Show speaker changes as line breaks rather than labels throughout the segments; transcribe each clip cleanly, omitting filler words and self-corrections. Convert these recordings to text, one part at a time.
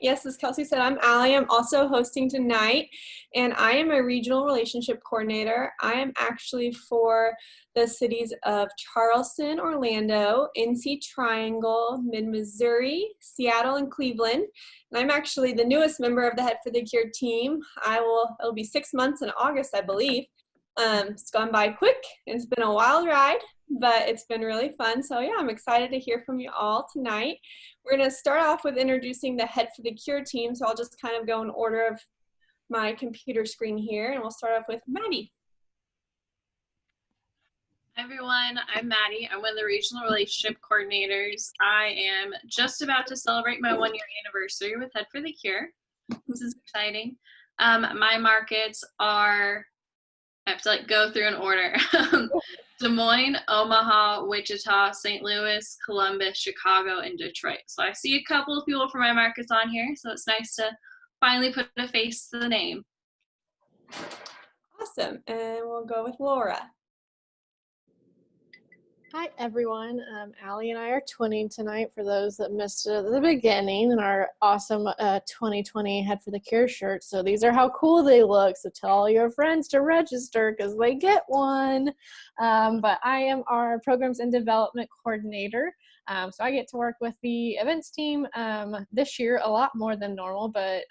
Yes, as Kelsey said, I'm Allie. I'm also hosting tonight, and I am a regional relationship coordinator. I am actually for the cities of Charleston, Orlando, NC Triangle, Mid-Missouri, Seattle, and Cleveland. And I'm actually the newest member of the Head for the Cure team. It'll be 6 months in August, I believe. It's gone by quick, and it's been a wild ride, but it's been really fun. So yeah, I'm excited to hear from you all tonight. We're going to start off with introducing the Head for the Cure team. So I'll just kind of go in order of my computer screen here, and we'll start off with Maddie.
Hi everyone, I'm Maddie. I'm one of the regional relationship coordinators. I am just about to celebrate my 1-year anniversary with Head for the Cure. This is exciting. My markets are, I have to go through an order. Des Moines, Omaha, Wichita, St. Louis, Columbus, Chicago, and Detroit. So I see a couple of people from my markets on here, so it's nice to finally put a face to the name.
Awesome, and we'll go with Laura.
Hi everyone, Allie and I are twinning tonight for those that missed it at the beginning in our awesome 2020 Head for the Cure shirt. So these are how cool they look, so tell all your friends to register because they get one. But I am our Programs and Development Coordinator. So I get to work with the events team this year a lot more than normal, but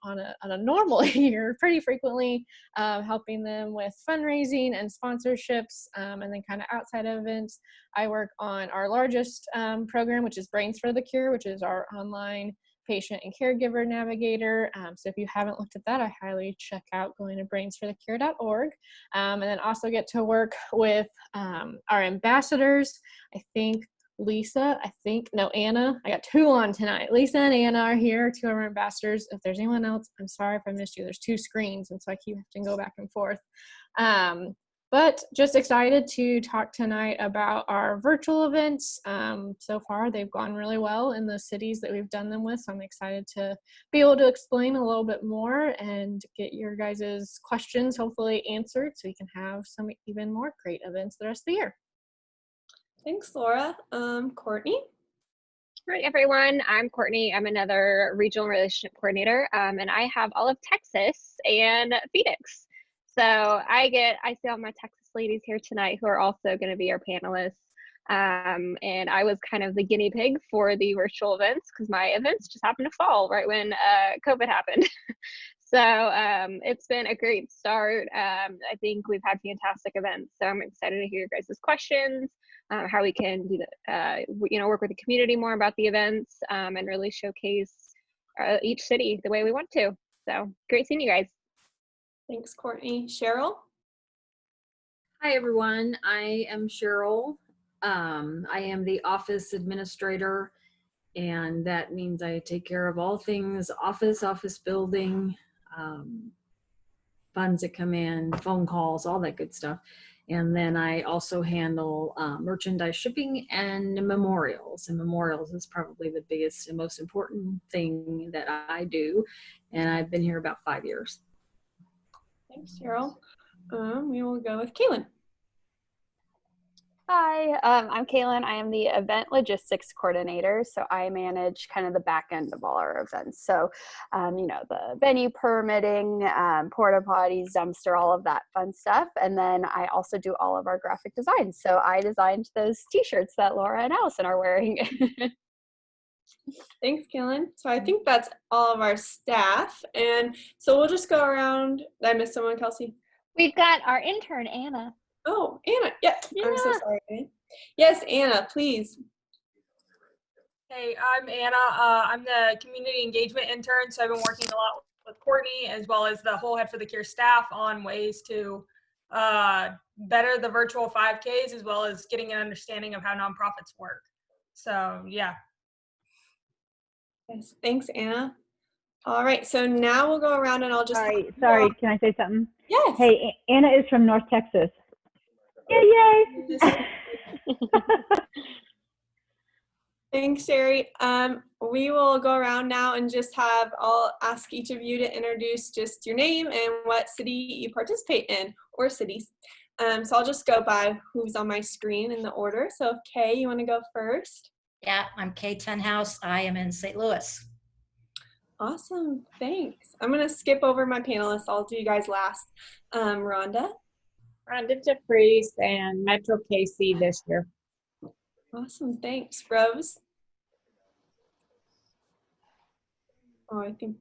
on a normal year pretty frequently, helping them with fundraising and sponsorships, and then kind of outside of events. I work on our largest program, which is Brains for the Cure, which is our online patient and caregiver navigator. So if you haven't looked at that, I highly check out going to brainsforthecure.org. And then also get to work with our ambassadors. Anna. I got 2 on tonight. Lisa and Anna are here, 2 of our ambassadors. If there's anyone else, I'm sorry if I missed you. There's 2 screens, and so I keep having to go back and forth. But just excited to talk tonight about our virtual events. So far, they've gone really well in the cities that we've done them with. So I'm excited to be able to explain a little bit more and get your guys' questions hopefully answered so we can have some even more great events the rest of the year.
Thanks, Laura. Courtney?
Hi, everyone. I'm Courtney. I'm another regional relationship coordinator, and I have all of Texas and Phoenix. So I see all my Texas ladies here tonight who are also going to be our panelists. And I was kind of the guinea pig for the virtual events because my events just happened to fall right when COVID happened. So it's been a great start. I think we've had fantastic events. So I'm excited to hear your guys' questions, how we can do work with the community more about the events, and really showcase each city the way we want to. So great seeing you guys.
Thanks, Courtney. Cheryl?
Hi, everyone. I am Cheryl. I am the office administrator, and that means I take care of all things office building, funds that come in, phone calls, all that good stuff. And then I also handle merchandise shipping and memorials. And memorials is probably the biggest and most important thing that I do. And I've been here about 5 years.
Thanks, Cheryl. We will go with Kaylin.
Hi, I'm Kaylin. I am the event logistics coordinator. So I manage kind of the back end of all our events. So, the venue permitting, porta potties, dumpster, all of that fun stuff. And then I also do all of our graphic design. So I designed those t-shirts that Laura and Allison are wearing.
Thanks, Kaylin. So I think that's all of our staff. And so we'll just go around. Did I miss someone, Kelsey?
We've got our intern, Anna.
Oh, Anna. Yeah. I'm so sorry. Yes, Anna, please.
Hey, I'm Anna. I'm the community engagement intern. So I've been working a lot with Courtney as well as the whole Head for the Cure staff on ways to better the virtual 5Ks as well as getting an understanding of how nonprofits work. So yeah.
Yes, thanks, Anna. All right, so now we'll go around and I'll just...
Sorry, can I say something?
Yes.
Hey, Anna is from North Texas. Yay!
Thanks, Shari. We will go around now and I'll ask each of you to introduce just your name and what city you participate in, or cities. So I'll just go by who's on my screen in the order. So Kay, you want to go first?
Yeah, I'm Kay Tenhouse. I am in St. Louis.
Awesome, thanks. I'm gonna skip over my panelists. I'll do you guys last. Rhonda.
Rhonda DeFries and Metro KC this year.
Awesome, thanks. Rose. Oh, I think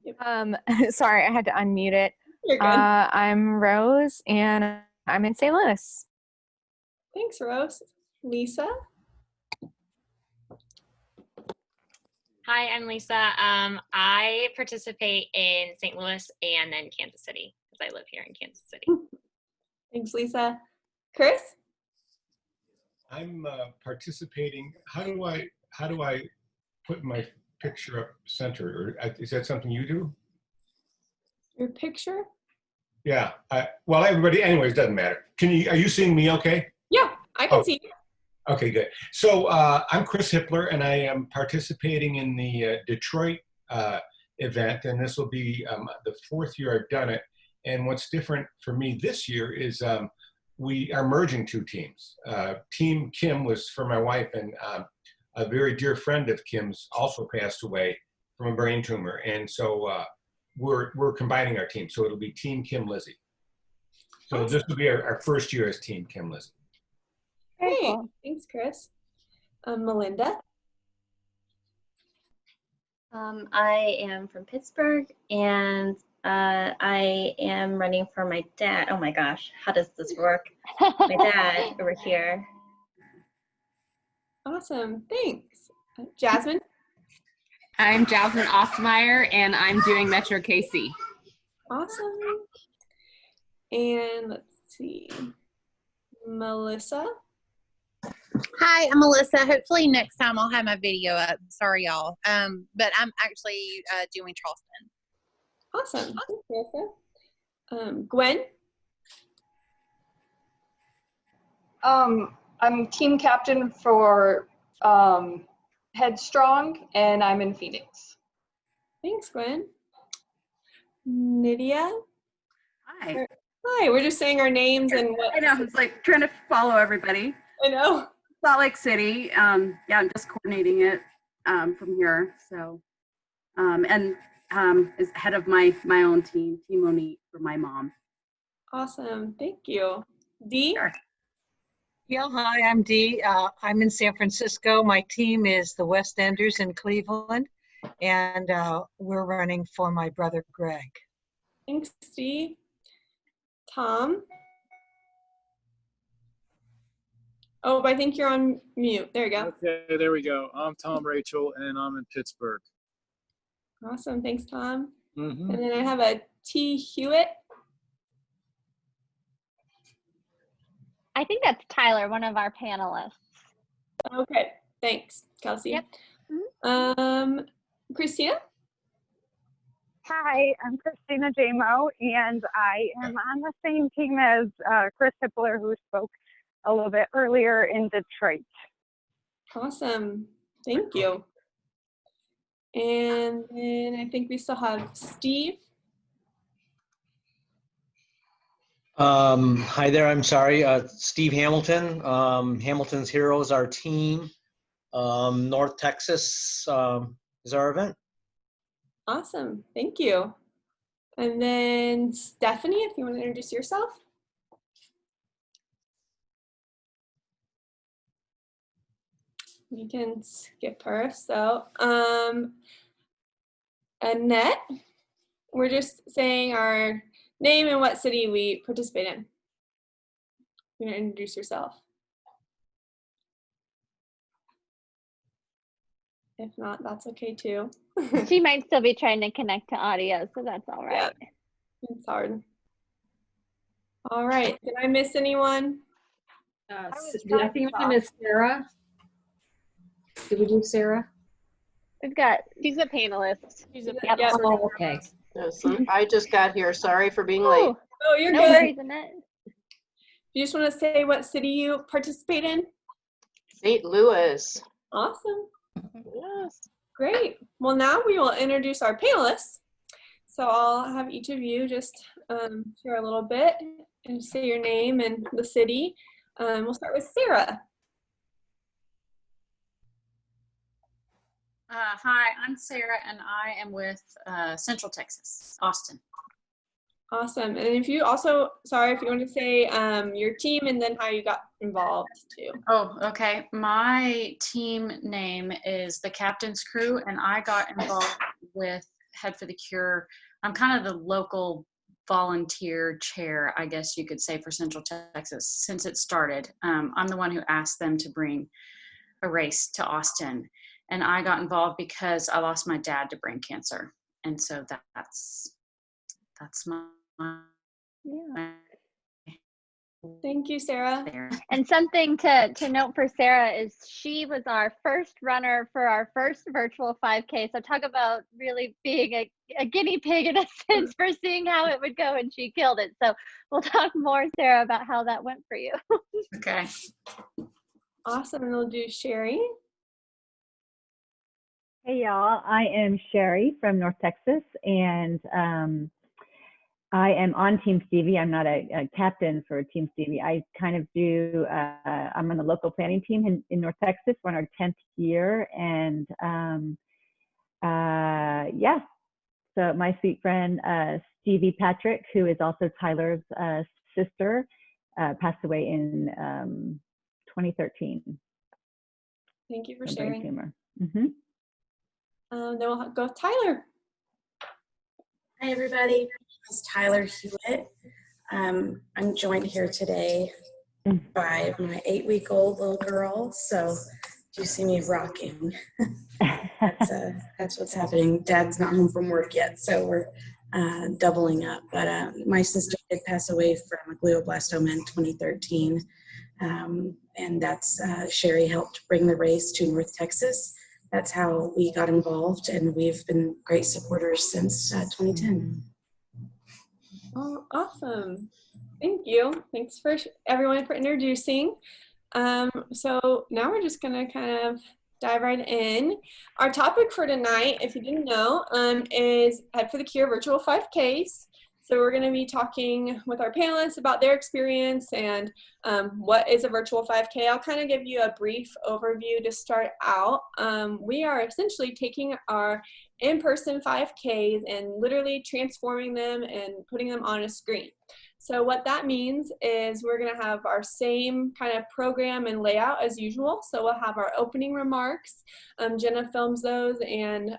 Sorry, I had to unmute it.
you're good.
I'm Rose, and I'm in St. Louis.
Thanks, Rose. Lisa.
Hi, I'm Lisa. I participate in St. Louis and then Kansas City because I live here in Kansas City.
Thanks, Lisa. Chris.
I'm participating. How do I put my picture up center? Or is that something you do?
Your picture?
Yeah. Well, everybody. Anyways, doesn't matter. Are you seeing me? Okay.
Yeah, I can see you.
Okay, good. So I'm Chris Hippler, and I am participating in the Detroit event, and this will be the 4th year I've done it. And what's different for me this year is we are merging 2 teams. Team Kim was for my wife, and a very dear friend of Kim's also passed away from a brain tumor, and so we're combining our team. So it'll be Team Kim Lizzie. So this will be our 1st year as Team Kim Lizzie.
Great. Cool. Thanks, Chris. Melinda.
I am from Pittsburgh, and I am running for my dad. Oh my gosh, how does this work? My dad over here.
Awesome, thanks. Jasmine.
I'm Jasmine Ostmeyer, and I'm doing Metro KC.
Awesome. And let's see, Melissa.
Hi, I'm Melissa. Hopefully next time I'll have my video up. Sorry, y'all. But I'm actually doing Charleston.
Awesome. Thanks, Melissa. Gwen.
I'm team captain for Headstrong, and I'm in Phoenix.
Thanks, Gwen. Nydia.
Hi.
Hi. We're just saying our names and what.
I know. It's like trying to follow everybody.
I know.
Salt Lake City. Yeah, I'm just coordinating it from here. So, is head of my own team, Team Monique, for my mom.
Awesome. Thank you. Dee.
Sure.
Yeah, hi, I'm Dee. I'm in San Francisco. My team is the West Enders in Cleveland, and we're running for my brother Greg.
Thanks, Dee. Tom. Oh, I think you're on mute. There you go.
Okay, there we go. I'm Tom Rachel, and I'm in Pittsburgh.
Awesome. Thanks, Tom.
Mm-hmm.
And then I have a T. Hewitt.
I think that's Tyler, one of our panelists.
Okay. Thanks, Kelsey.
Yep.
Christina.
Hi, I'm Christina Jamo, and I am on the same team as Chris Hippler, who spoke a little bit earlier in Detroit.
Awesome. Thank you. And then I think we still have Steve.
Hi there, I'm sorry. Steve Hamilton. Hamilton's Heroes, our team. North Texas is our event.
Awesome. Thank you. And then Stephanie, if you want to introduce yourself. You can skip her. So, Annette, we're just saying our name and what city we participate in. You're gonna introduce yourself. If not, that's okay too.
She might still be trying to connect to audio, so that's all right.
Yeah, it's hard. All right, did I miss anyone?
I think we missed Sarah. Did we do Sarah?
We've got, she's a panelist.
She's a
yep.
Oh, okay.
Yes, I just got here. Sorry for being late.
Oh, you're
no
good.
worries, Annette.
You just want to say what city you participate in?
St. Louis.
Awesome.
Yes.
Great. Well, now we will introduce our panelists. So I'll have each of you just share a little bit and say your name and the city. We'll start with Sarah.
Hi, I'm Sarah, and I am with Central Texas, Austin.
Awesome. And if you also, sorry, if you want to say your team and then how you got involved too.
Oh, okay. My team name is the Captain's Crew, and I got involved with Head for the Cure. I'm kind of the local volunteer chair, I guess you could say, for Central Texas since it started. I'm the one who asked them to bring a race to Austin, and I got involved because I lost my dad to brain cancer, and so that's my.
Yeah.
Thank you, Sarah.
And something to note for Sarah is she was our first runner for our first virtual 5K. So talk about really being a guinea pig in a sense for seeing how it would go, and she killed it. So we'll talk more, Sarah, about how that went for you.
Okay.
Awesome. And we'll do Shari.
Hey y'all, I am Shari from North Texas, and I am on Team Stevie. I'm not a captain for Team Stevie. I kind of do, I'm on the local planning team in North Texas. We're on our 10th year, and yeah, so my sweet friend Stevie Patrick, who is also Tyler's sister, passed away in 2013.
Thank you for
from
sharing.
brain tumor.
Then we'll go with Tyler.
Hi, everybody. It's Tyler Hewitt. I'm joined here today by my 8-week-old little girl. So you see me rocking. That's what's happening. Dad's not home from work yet, so we're doubling up. But my sister did pass away from a glioblastoma in 2013. And that's Shari helped bring the race to North Texas. That's how we got involved, and we've been great supporters since 2010.
Oh, awesome. Thank you. Thanks for everyone for introducing. So now we're just gonna kind of dive right in. Our topic for tonight, if you didn't know, is Head for the Cure virtual 5Ks. So we're gonna be talking with our panelists about their experience and what is a virtual 5K. I'll kind of give you a brief overview to start out. We are essentially taking our in-person 5Ks and literally transforming them and putting them on a screen. So what that means is we're gonna have our same kind of program and layout as usual. So we'll have our opening remarks. Jenna films those and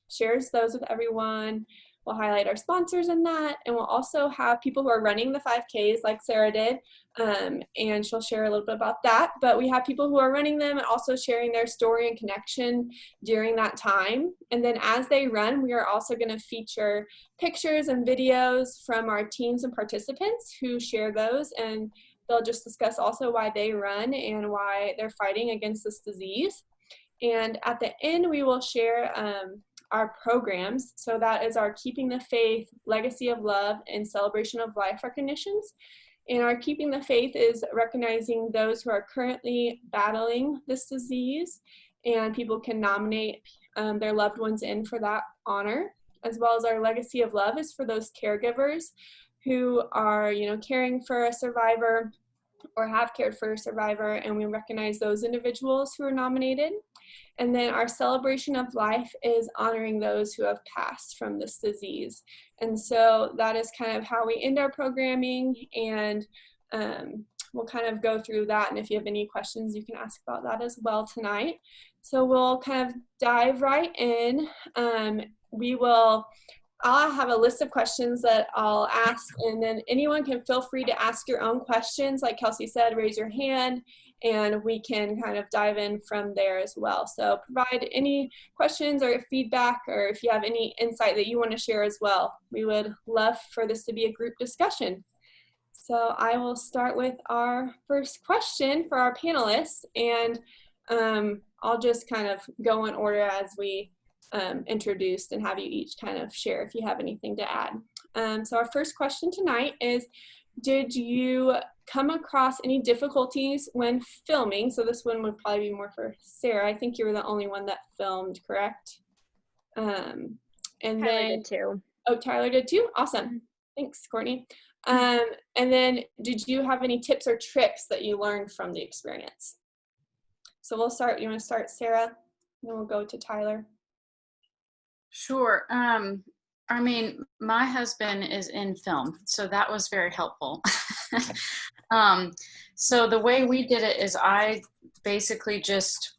shares those with everyone. We'll highlight our sponsors in that, and we'll also have people who are running the 5Ks like Sarah did, and she'll share a little bit about that. But we have people who are running them and also sharing their story and connection during that time. And then as they run, we are also going to feature pictures and videos from our teams and participants who share those, and they'll just discuss also why they run and why they're fighting against this disease. And at the end, we will share our programs. So that is our Keeping the Faith, Legacy of Love, and Celebration of Life recognitions. And our Keeping the Faith is recognizing those who are currently battling this disease, and people can nominate their loved ones in for that honor, as well as our Legacy of Love is for those caregivers who are, caring for a survivor or have cared for a survivor, and we recognize those individuals who are nominated. And then our Celebration of Life is honoring those who have passed from this disease. And so that is kind of how we end our programming, and we'll kind of go through that. And if you have any questions, you can ask about that as well tonight. So we'll kind of dive right in. I'll have a list of questions that I'll ask, and then anyone can feel free to ask your own questions. Like Kelsey said, raise your hand, and we can kind of dive in from there as well. So provide any questions or feedback, or if you have any insight that you want to share as well. We would love for this to be a group discussion. So I will start with our first question for our panelists, and I'll just kind of go in order as we introduced and have you each kind of share if you have anything to add. So our first question tonight is, did you come across any difficulties when filming? So this one would probably be more for Sarah. I think you were the only one that filmed, correct? And
Tyler did too.
Oh, Tyler did too? Awesome. Thanks, Courtney. And then did you have any tips or tricks that you learned from the experience? So we'll start, you want to start, Sarah? then we'll go to Tyler.
Sure. I mean, my husband is in film, so that was very helpful. So the way we did it is I basically just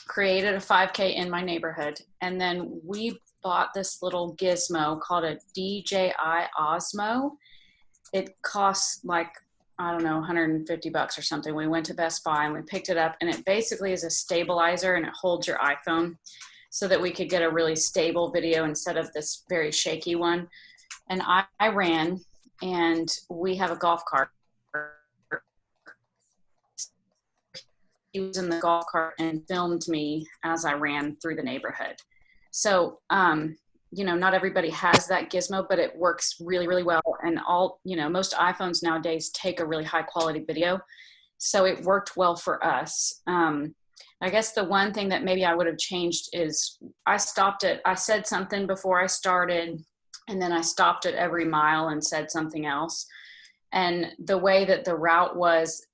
created a 5K in my neighborhood, and then we bought this little gizmo called a DJI Osmo. It costs like, I don't know, $150 or something. We went to Best Buy and we picked it up, and it basically is a stabilizer, and it holds your iPhone so that we could get a really stable video instead of this very shaky one. And I ran, and we have a golf cart. He was in the golf cart and filmed me as I ran through the neighborhood. So, you know, not everybody has that gizmo, but it works really, really well. And most iPhones nowadays take a really high quality video. So it worked well for us. I guess the one thing that maybe I would have changed is I said something before I started, and then I stopped at every mile and said something else. And the way that the route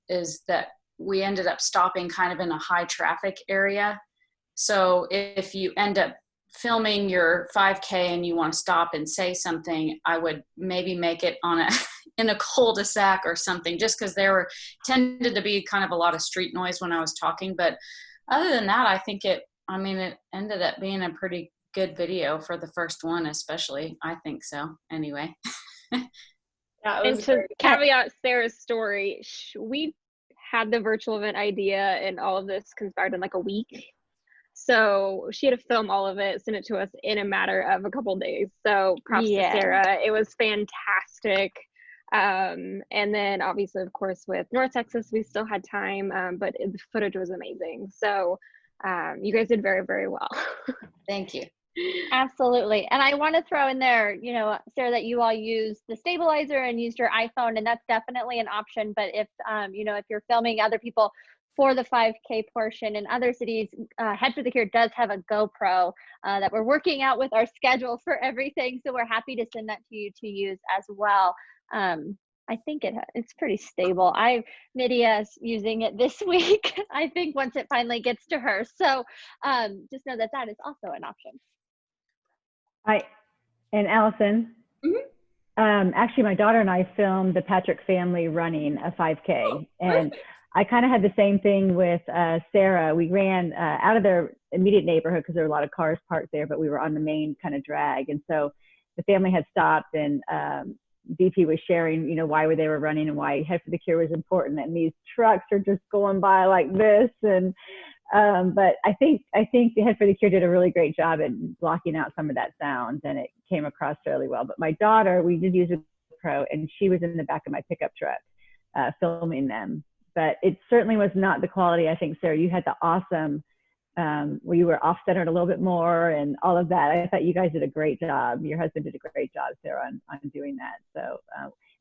is that we ended up stopping kind of in a high traffic area. So if you end up filming your 5K and you want to stop and say something, I would maybe make it in a cul-de-sac or something, just because there tended to be kind of a lot of street noise when I was talking. But other than that, I think it ended up being a pretty good video for the first one, especially. I think so, anyway.
And to caveat Sarah's story, we had the virtual event idea and all of this conspired in like a week. So she had to film all of it, send it to us in a matter of a couple of days. So props to Sarah. It was fantastic. And then obviously, of course, with North Texas, we still had time, but the footage was amazing. So you guys did very, very well.
Thank you.
Absolutely. And I want to throw in there, you know, Sarah, that you all used the stabilizer and used your iPhone, and that's definitely an option. But if, you know, if you're filming other people for the 5K portion in other cities, Head for the Cure does have a GoPro that we're working out with our schedule for everything. So we're happy to send that to you to use as well. I think it's pretty stable. Nydia's using it this week, I think, once it finally gets to her. So just know that that is also an option.
And Allison, actually my daughter and I filmed the Patrick family running a 5K, and I kind of had the same thing with Sarah. We ran out of their immediate neighborhood because there were a lot of cars parked there, but we were on the main kind of drag, and so the family had stopped, and DP was sharing, you know, why they were running and why Head for the Cure was important, and these trucks are just going by like this, and but I think the Head for the Cure did a really great job at blocking out some of that sound, and it came across fairly well. But my daughter, we did use a GoPro, and she was in the back of my pickup truck filming them. But it certainly was not the quality. I think, Sarah, you had the awesome, where you were off-centered a little bit more and all of that. I thought you guys did a great job. Your husband did a great job, Sarah, on doing that. So,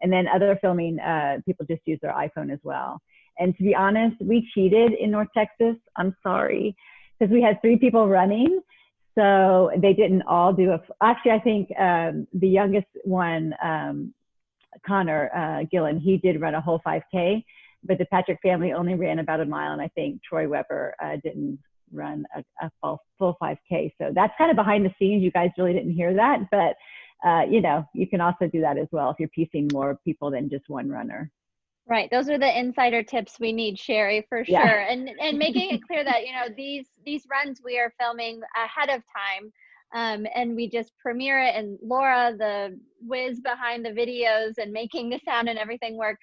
and then other filming, people just use their iPhone as well. And to be honest, we cheated in North Texas. I'm sorry, because we had 3 people running. So they didn't all do actually, I think the youngest one, Connor Gillen, he did run a whole 5K, but the Patrick family only ran about a mile. And I think Troy Weber didn't run a full 5K. So that's kind of behind the scenes. You guys really didn't hear that, but you know, you can also do that as well if you're piecing more people than just one runner.
Right. Those are the insider tips we need, Shari, for sure.
Yeah.
And making it clear that, you know, these runs we are filming ahead of time. And we just premiere it, and Laura, the whiz behind the videos and making the sound and everything work,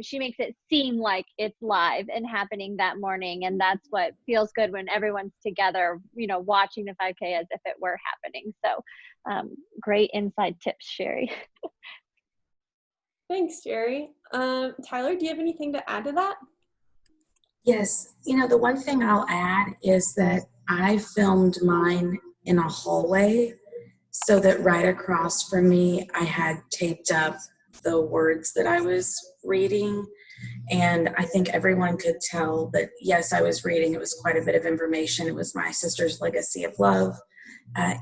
she makes it seem like it's live and happening that morning. And that's what feels good when everyone's together, you know, watching the 5K as if it were happening. So great inside tips, Shari.
Thanks, Shari. Tyler, do you have anything to add to that?
Yes. You know, the one thing I'll add is that I filmed mine in a hallway, so that right across from me, I had taped up the words that I was reading. And I think everyone could tell that, yes, I was reading. It was quite a bit of information. It was my sister's legacy of love.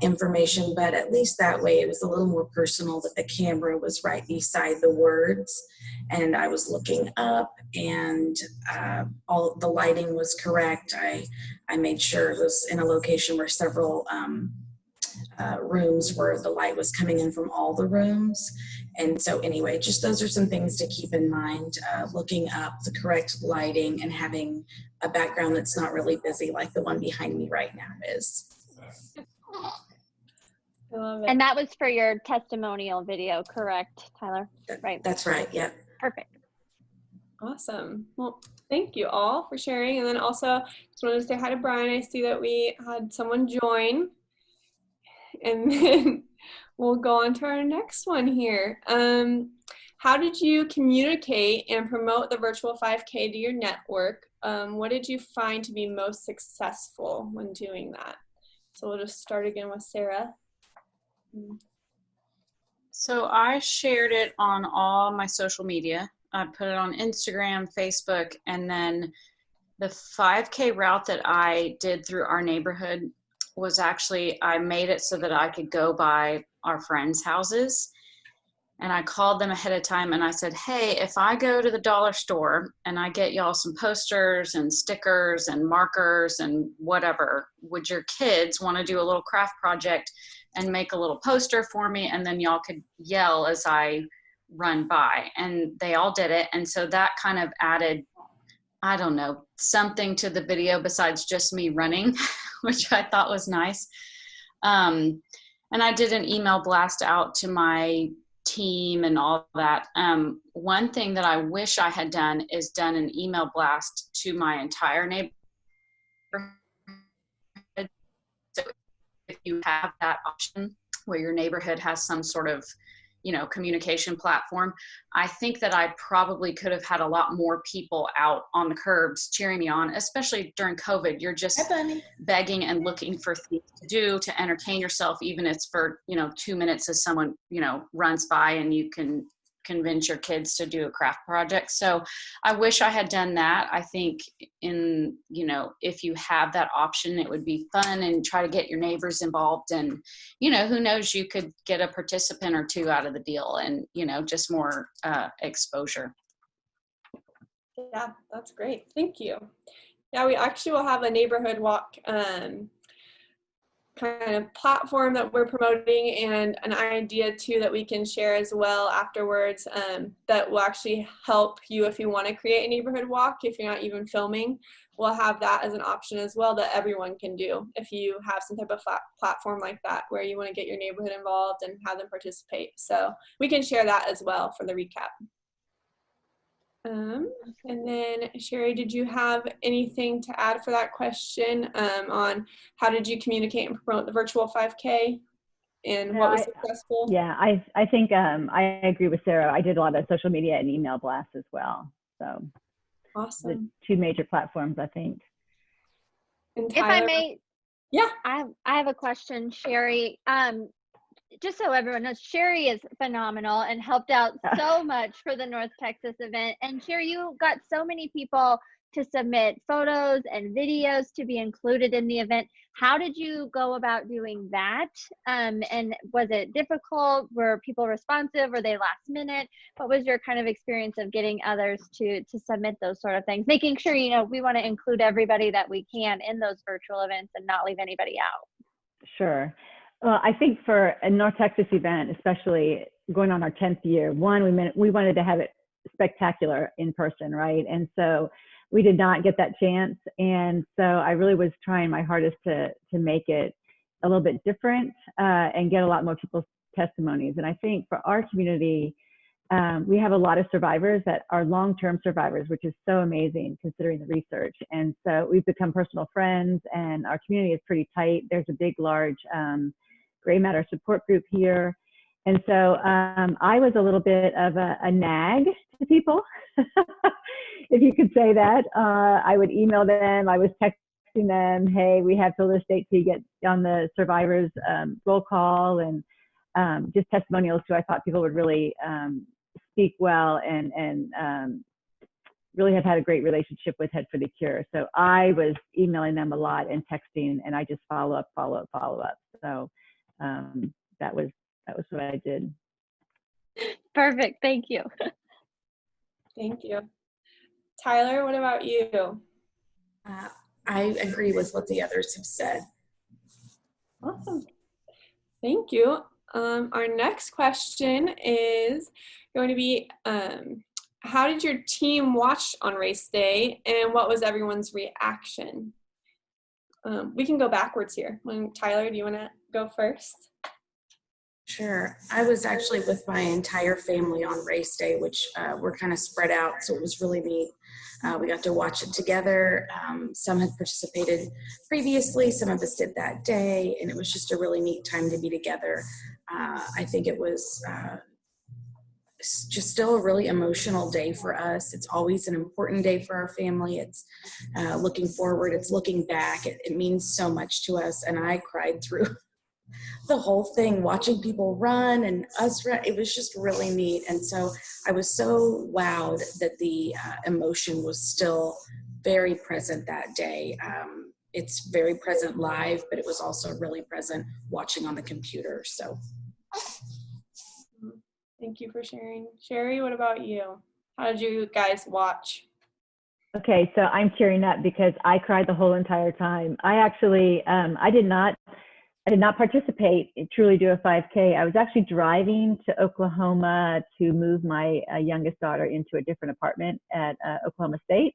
information, but at least that way it was a little more personal, that the camera was right beside the words and I was looking up, and all the lighting was correct. I made sure it was in a location where several rooms where the light was coming in from all the rooms. And so anyway, just those are some things to keep in mind, looking up the correct lighting and having a background that's not really busy like the one behind me right now is.
I love it.
And that was for your testimonial video, correct, Tyler? Right.
That's right. Yep.
Perfect.
Awesome. Well, thank you all for sharing. And then also just wanted to say hi to Brian. I see that we had someone join. And then we'll go on to our next one here. How did you communicate and promote the virtual 5K to your network? What did you find to be most successful when doing that? So we'll just start again with Sarah.
So I shared it on all my social media. I put it on Instagram, Facebook, and then the 5K route that I did through our neighborhood was actually, I made it so that I could go by our friends' houses. And I called them ahead of time and I said, hey, if I go to the dollar store and I get y'all some posters and stickers and markers and whatever, would your kids want to do a little craft project and make a little poster for me? And then y'all could yell as I run by. And they all did it. And so that kind of added, I don't know, something to the video besides just me running, which I thought was nice. And I did an email blast out to my team and all that. One thing that I wish I had done is done an email blast to my entire neighborhood. So if you have that option where your neighborhood has some sort of, you know, communication platform, I think that I probably could have had a lot more people out on the curbs cheering me on, especially during COVID. You're just begging and looking for things to do to entertain yourself, even if it's for, you know, 2 minutes as someone, you know, runs by and you can convince your kids to do a craft project. So I wish I had done that. I think in, you know, if you have that option, it would be fun, and try to get your neighbors involved, and, you know, who knows, you could get a participant or two out of the deal, and, you know, just more exposure.
Yeah, that's great. Thank you. Yeah, we actually will have a neighborhood walk kind of platform that we're promoting, and an idea too that we can share as well afterwards, that will actually help you if you want to create a neighborhood walk. If you're not even filming, we'll have that as an option as well that everyone can do if you have some type of platform like that where you want to get your neighborhood involved and have them participate. So we can share that as well for the recap. And then Shari, did you have anything to add for that question on how did you communicate and promote the virtual 5K and what was successful?
Yeah, I think I agree with Sarah. I did a lot of social media and email blasts as well. So
awesome.
The two major platforms, I think.
And
Tyler, if I may,
yeah,
I have a question, Shari. Just so everyone knows, Shari is phenomenal and helped out so much for the North Texas event. And Shari, you got so many people to submit photos and videos to be included in the event. How did you go about doing that? And was it difficult? Were people responsive? Were they last minute? What was your kind of experience of getting others to submit those sort of things? Making sure, you know, we want to include everybody that we can in those virtual events and not leave anybody out.
Sure. Well, I think for a North Texas event, especially going on our 10th year, we wanted to have it spectacular in person, right? And so we did not get that chance. And so I really was trying my hardest to make it a little bit different and get a lot more people's testimonies. And I think for our community, we have a lot of survivors that are long-term survivors, which is so amazing considering the research. And so we've become personal friends, and our community is pretty tight. There's a big, large Gray Matter support group here. And so I was a little bit of a nag to people, if you could say that. I would email them. I was texting them, hey, we have till this date to get on the survivors roll call, and just testimonials too. I thought people would really speak well and really have had a great relationship with Head for the Cure. So I was emailing them a lot and texting, and I just follow up. So that was what I did.
Perfect. Thank you.
Thank you. Tyler, what about you?
I agree with what the others have said.
Awesome. Thank you. Our next question is going to be, how did your team watch on race day, and what was everyone's reaction? We can go backwards here. Tyler, do you want to go first?
Sure. I was actually with my entire family on race day, which we're kind of spread out, so it was really neat. We got to watch it together. Some had participated previously, some of us did that day, and it was just a really neat time to be together. I think it was just still a really emotional day for us. It's always an important day for our family. It's looking forward, it's looking back. It means so much to us, and I cried through the whole thing, watching people run and us run. It was just really neat. And so I was so wowed that the emotion was still very present that day. It's very present live, but it was also really present watching on the computer. So
thank you for sharing. Shari, what about you? How did you guys watch?
Okay, so I'm tearing up because I cried the whole entire time. I actually, I did not participate, truly do a 5K. I was actually driving to Oklahoma to move my youngest daughter into a different apartment at Oklahoma State.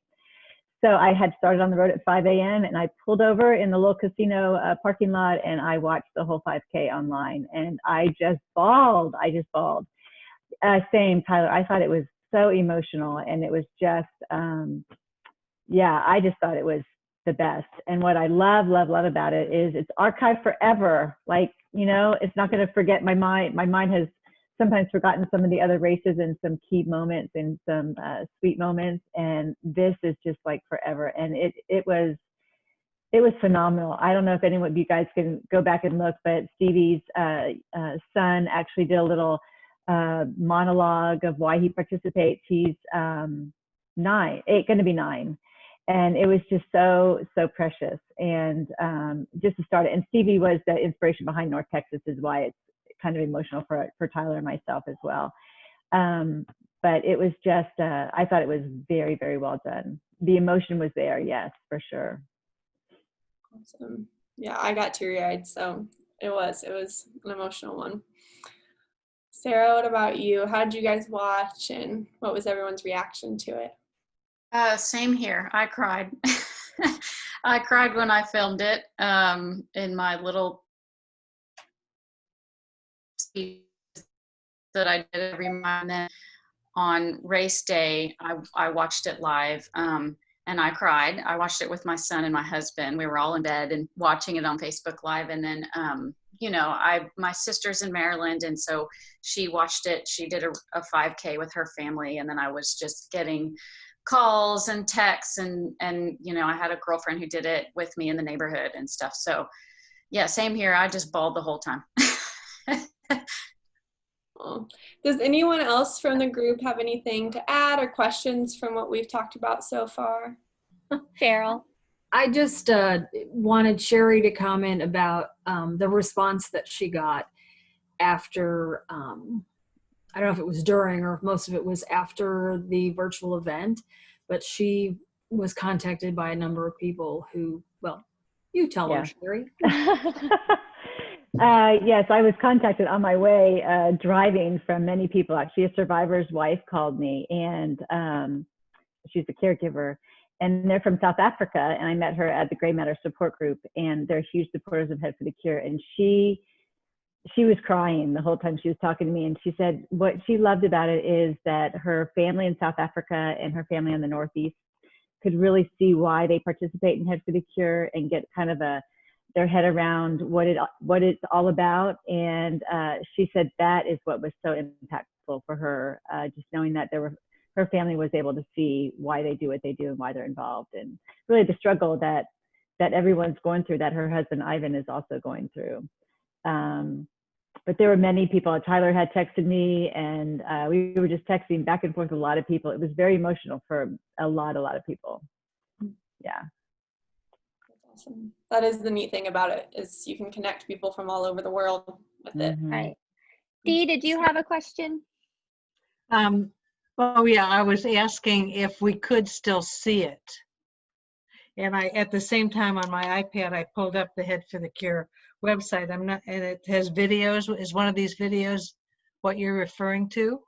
So I had started on the road at 5 a.m. and I pulled over in the little casino parking lot, and I watched the whole 5K online, and I just bawled. Same, Tyler. I thought it was so emotional, and it was just, yeah, I just thought it was the best. And what I love about it is it's archived forever. Like, you know, it's not going to forget my mind. My mind has sometimes forgotten some of the other races and some key moments and some sweet moments. And this is just like forever. And it was phenomenal. I don't know if anyone of you guys can go back and look, but Stevie's son actually did a little monologue of why he participates. He's going to be 9. And it was just so precious. And just to start it, and Stevie was the inspiration behind North Texas, is why it's kind of emotional for Tyler and myself as well. But it was just, I thought it was very, very well done. The emotion was there, yes, for sure.
Awesome. Yeah, I got teary-eyed, so it was an emotional one. Sarah, what about you? How did you guys watch, and what was everyone's reaction to it?
Same here. I cried. I cried when I filmed it in my little speech that I did every month. And then on race day, I watched it live and I cried. I watched it with my son and my husband. We were all in bed and watching it on Facebook Live. And then, you know, my sister's in Maryland, and so she watched it. She did a 5K with her family, and then I was just getting calls and texts, and you know, I had a girlfriend who did it with me in the neighborhood and stuff. So yeah, same here. I just bawled the whole time.
Well, does anyone else from the group have anything to add or questions from what we've talked about so far?
Cheryl.
I just wanted Shari to comment about the response that she got after, I don't know if it was during or if most of it was after the virtual event, but she was contacted by a number of people who, well, you tell her, Shari.
Yes, I was contacted on my way driving from many people. Actually, a survivor's wife called me, and she's a caregiver, and they're from South Africa, and I met her at the Gray Matter support group, and they're huge supporters of Head for the Cure, and she was crying the whole time she was talking to me, and she said what she loved about it is that her family in South Africa and her family in the Northeast could really see why they participate in Head for the Cure and get kind of their head around what it's all about. And she said that is what was so impactful for her, just knowing that her family was able to see why they do what they do and why they're involved, and really the struggle that everyone's going through, that her husband Ivan is also going through. but there were many people. Tyler had texted me, and we were just texting back and forth with a lot of people. It was very emotional for a lot of people. Yeah.
That's awesome. That is the neat thing about it, is you can connect people from all over the world with it.
Right. Dee, did you have a question?
Oh yeah, I was asking if we could still see it. And at the same time on my iPad, I pulled up the Head for the Cure website. And it has videos. Is one of these videos what you're referring to?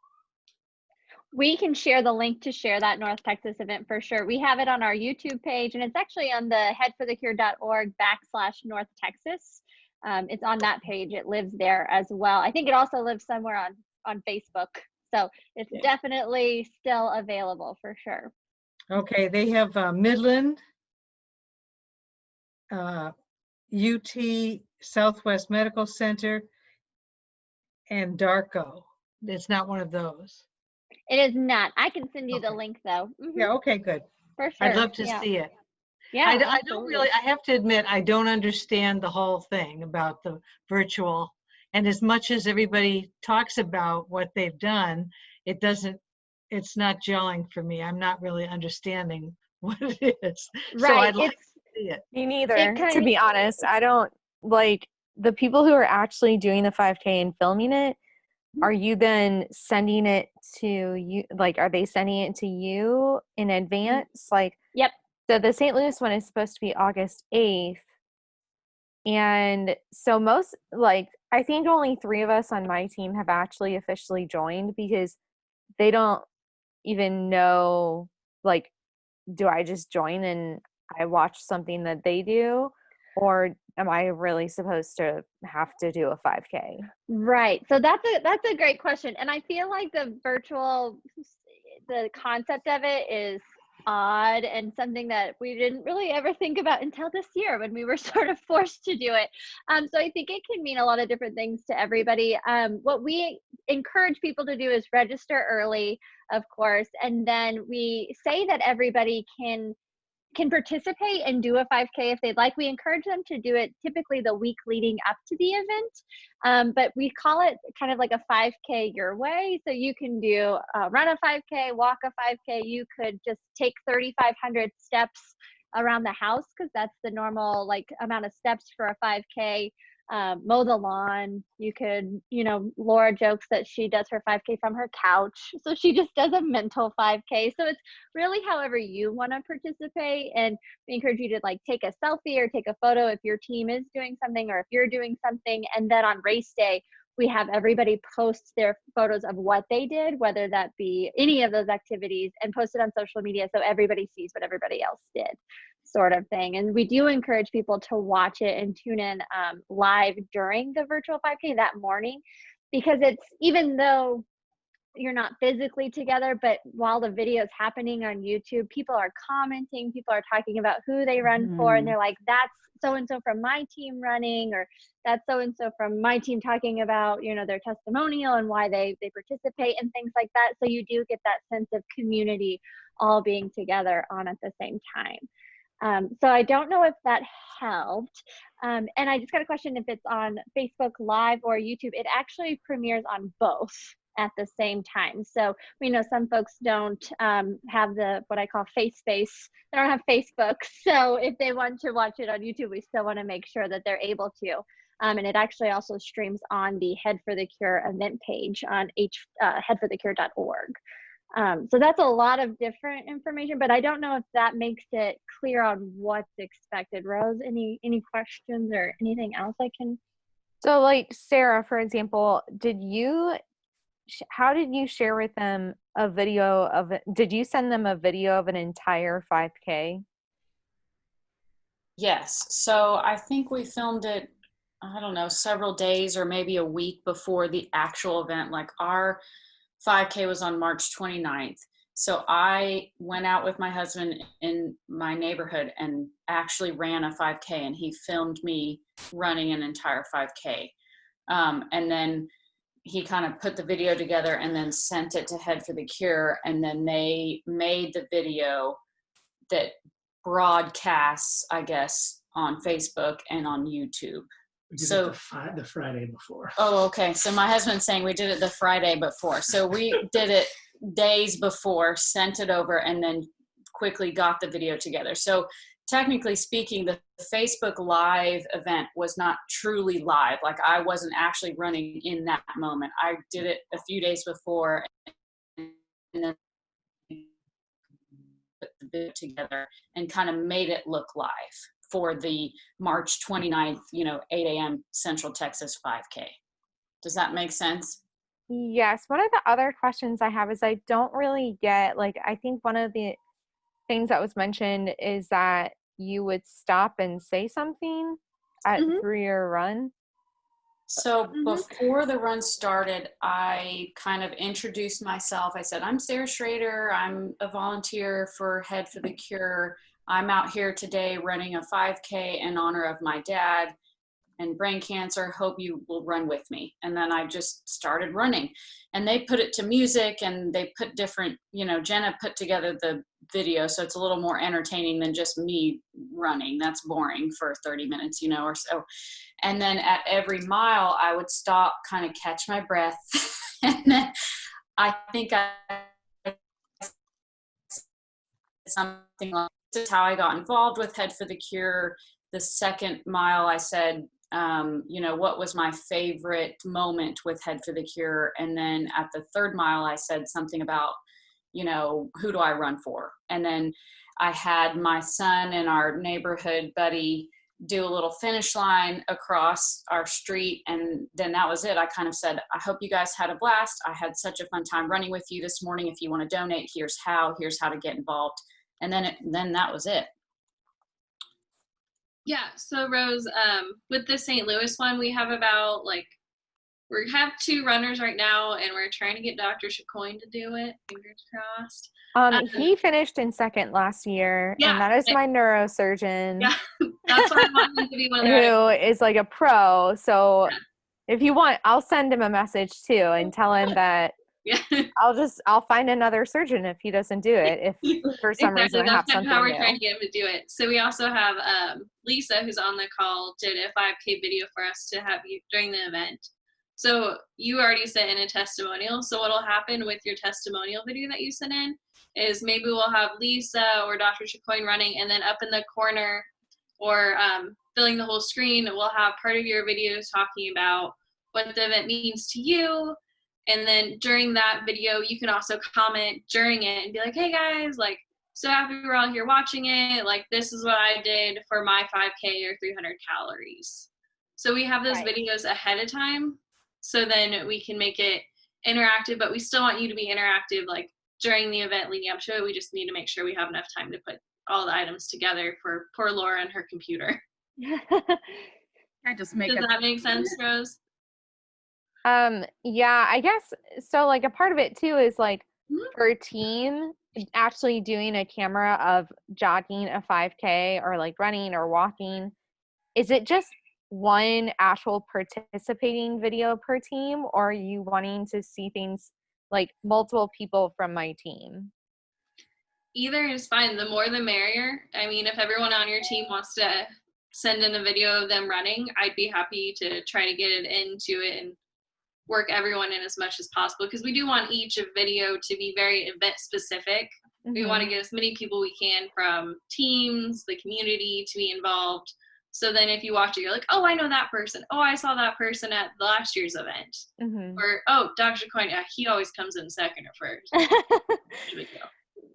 We can share the link to share that North Texas event for sure. We have it on our YouTube page, and it's actually on the headforthecure.org/North Texas. It's on that page. It lives there as well. I think it also lives somewhere on Facebook. So it's definitely still available for sure.
Okay, they have Midland, UT Southwest Medical Center, and Darko. It's not one of those.
It is not. I can send you the link though.
Yeah, okay, good.
For sure.
I'd love to see it.
Yeah,
I don't really, I have to admit, I don't understand the whole thing about the virtual. And as much as everybody talks about what they've done, it's not gelling for me. I'm not really understanding what it is.
Right.
So I'd like to see it.
Me neither, to be honest. I don't like the people who are actually doing the 5K and filming it. Are you then sending it to you? Like, are they sending it to you in advance? Like,
yep.
So the St. Louis one is supposed to be August 8th. And so I think only 3 of us on my team have actually officially joined, because they don't even know, like, do I just join and I watch something that they do? Or am I really supposed to have to do a 5K?
Right. So that's a great question. And I feel like the concept of it is odd and something that we didn't really ever think about until this year when we were sort of forced to do it. So I think it can mean a lot of different things to everybody. What we encourage people to do is register early, of course, and then we say that everybody can participate and do a 5K if they'd like. We encourage them to do it typically the week leading up to the event, but we call it kind of like a 5K your way. So you can do run a 5K, walk a 5K. You could just take 3,500 steps around the house, because that's the normal amount of steps for a 5K. Mow the lawn. You could, Laura jokes that she does her 5K from her couch. So she just does a mental 5K. So it's really however you want to participate. And we encourage you to take a selfie or take a photo if your team is doing something or if you're doing something. And then on race day, we have everybody post their photos of what they did, whether that be any of those activities, and post it on social media so everybody sees what everybody else did, sort of thing. And we do encourage people to watch it and tune in live during the virtual 5K that morning, because it's, even though you're not physically together, but while the video is happening on YouTube, people are commenting, people are talking about who they run for, and they're like, that's so-and-so from my team running, or that's so-and-so from my team talking about, their testimonial and why they participate and things like that. So you do get that sense of community all being together on at the same time. So I don't know if that helped. And I just got a question if it's on Facebook Live or YouTube. It actually premieres on both at the same time. So we know some folks don't have what I call face space. They don't have Facebook. So if they want to watch it on YouTube, we still want to make sure that they're able to. And it actually also streams on the Head for the Cure event page on headforthecure.org. So that's a lot of different information, but I don't know if that makes it clear on what's expected. Rose, any questions or anything else I can?
So Sarah, for example, how did you share with them a video of it? Did you send them a video of an entire 5K?
Yes. So I think we filmed it, I don't know, several days or maybe a week before the actual event. Like our 5K was on March 29th. So I went out with my husband in my neighborhood and actually ran a 5K, and he filmed me running an entire 5K. And then he kind of put the video together and then sent it to Head for the Cure. And then they made the video that broadcasts, I guess, on Facebook and on YouTube.
We did it
So
the Friday before.
oh, okay. So my husband's saying we did it the Friday before. So we did it days before, sent it over, and then quickly got the video together. So technically speaking, the Facebook Live event was not truly live. Like I wasn't actually running in that moment. I did it a few days before and then put the video together and kind of made it look live for the March 29th, 8 a.m. Central Texas 5K. Does that make sense?
Yes. One of the other questions I have is I don't really get, like, I think one of the things that was mentioned is that you would stop and say something through your run.
So before the run started, I kind of introduced myself. I said, I'm Sarah Schrader. I'm a volunteer for Head for the Cure. I'm out here today running a 5K in honor of my dad and brain cancer. Hope you will run with me. And then I just started running. And they put it to music and they put different, Jenna put together the video. So it's a little more entertaining than just me running. That's boring for 30 minutes, or so. And then at every mile, I would stop, kind of catch my breath. And then I think I something like, this is how I got involved with Head for the Cure. The second mile, I said, what was my favorite moment with Head for the Cure? And then at the third mile, I said something about, who do I run for? And then I had my son and our neighborhood buddy do a little finish line across our street. And then that was it. I kind of said, I hope you guys had a blast. I had such a fun time running with you this morning. If you want to donate, here's how to get involved. And then that was it.
Yeah, so Rose, with the St. Louis one, we have about we have 2 runners right now, and we're trying to get Dr. Chacoin to do it. Fingers crossed.
He finished in second last year,
Yeah,
and that is my neurosurgeon.
Yeah, that's why I want him to be one of the
who is like a pro. So if you want, I'll send him a message too and tell him that I'll find another surgeon if he doesn't do it. If for some reason I have
That's
something
how we're
new.
trying to get him to do it. So we also have Lisa, who's on the call, did a 5K video for us to have you during the event. So you already sent in a testimonial. So what'll happen with your testimonial video that you sent in is maybe we'll have Lisa or Dr. Chacoin running, and then up in the corner or filling the whole screen, we'll have part of your videos talking about what the event means to you. And then during that video, you can also comment during it and be like, hey guys, so happy we're all here watching it. This is what I did for my 5K or 300 calories. So we have those videos ahead of time. So then we can make it interactive, but we still want you to be interactive during the event leading up to it. We just need to make sure we have enough time to put all the items together for poor Laura and her computer.
I just make
Does that make sense, Rose?
Yeah, I guess so. A part of it too is for a team actually doing a camera of jogging a 5K or running or walking. Is it just one actual participating video per team, or are you wanting to see things multiple people from my team?
Either is fine. The more the merrier. I mean, if everyone on your team wants to send in a video of them running, I'd be happy to try to get it into it and work everyone in as much as possible, because we do want each video to be very event specific. We want to get as many people we can from teams, the community to be involved. So then if you watch it, you're like, oh, I know that person. Oh, I saw that person at last year's event. Or, oh, Dr. Coyne, he always comes in second or first.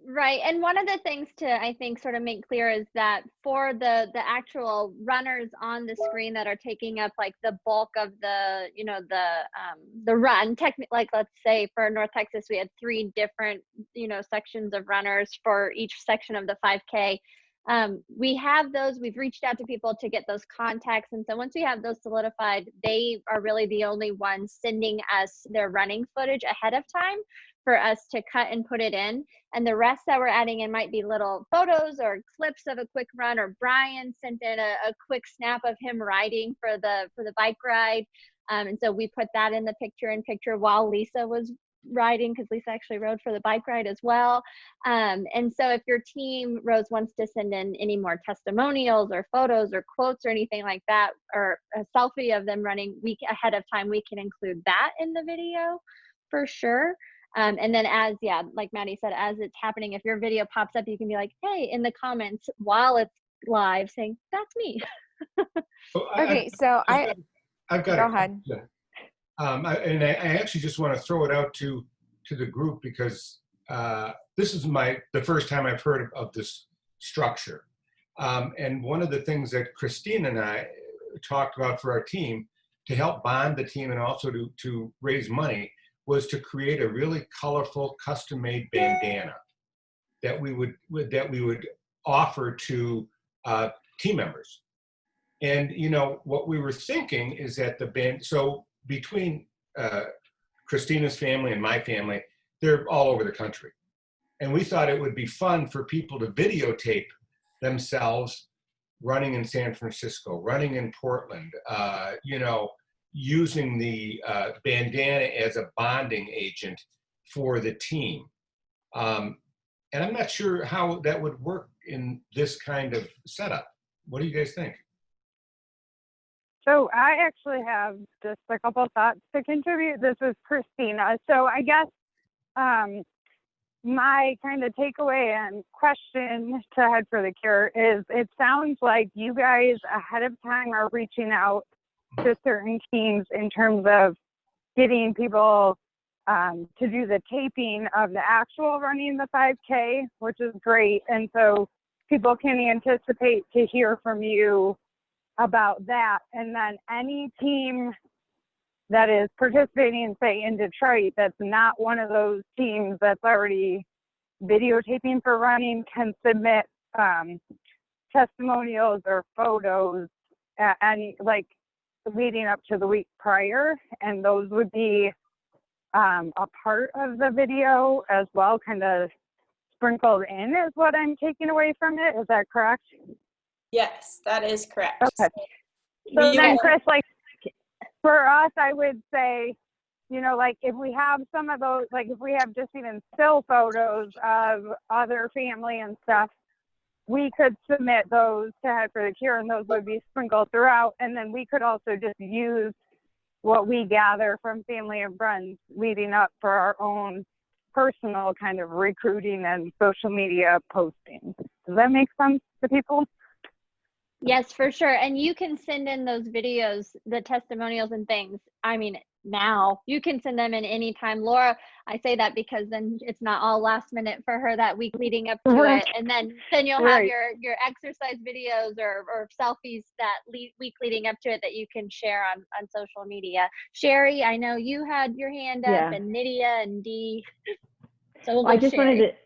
Right. And one of the things to, I think, sort of make clear is that for the actual runners on the screen that are taking up the bulk of the, the run, let's say for North Texas, we had 3 different, sections of runners for each section of the 5K. We have those, we've reached out to people to get those contacts. And so once we have those solidified, they are really the only ones sending us their running footage ahead of time for us to cut and put it in. And the rest that we're adding in might be little photos or clips of a quick run, or Brian sent in a quick snap of him riding for the bike ride. And so we put that in the picture-in-picture while Lisa was riding, because Lisa actually rode for the bike ride as well. And so if your team, Rose, wants to send in any more testimonials or photos or quotes or anything like that, or a selfie of them running week ahead of time, we can include that in the video for sure. And then as, yeah, like Maddie said, as it's happening, if your video pops up, you can be like, hey, in the comments while it's live saying, that's me.
Okay, so
I've got
go
a
ahead.
question. I actually just want to throw it out to the group because this is the first time I've heard of this structure. And one of the things that Christine and I talked about for our team to help bond the team and also to raise money was to create a really colorful custom-made bandana that we would offer to team members. And you know what we were thinking is that so between Christina's family and my family, they're all over the country, and we thought it would be fun for people to videotape themselves running in San Francisco, running in Portland, you know, using the bandana as a bonding agent for the team. And I'm not sure how that would work in this kind of setup. What do you guys think?
So I actually have just a couple thoughts to contribute. This is Christina. So I guess my kind of takeaway and question to Head for the Cure is it sounds like you guys ahead of time are reaching out to certain teams in terms of getting people to do the taping of the actual running the 5K, which is great. And so people can anticipate to hear from you about that. And then any team that is participating, say, in Detroit, that's not one of those teams that's already videotaping for running can submit testimonials or photos like leading up to the week prior, and those would be a part of the video as well, kind of sprinkled in is what I'm taking away from it. Is that correct?
Yes, that is correct.
Okay. So then, Chris, like for us, I would say, you know, like if we have some of those, like if we have just even still photos of other family and stuff, we could submit those to Head for the Cure and those would be sprinkled throughout. And then we could also just use what we gather from family and friends leading up for our own personal kind of recruiting and social media posting. Does that make sense to people?
Yes, for sure. And you can send in those videos, the testimonials and things. I mean, now you can send them in anytime. Laura, I say that because then it's not all last minute for her that week leading up to it. And then you'll have your exercise videos or selfies that week leading up to it that you can share on social media. Shari, I know you had your hand up, and Nydia and Dee. So we'll go
I just
Shari.
wanted to,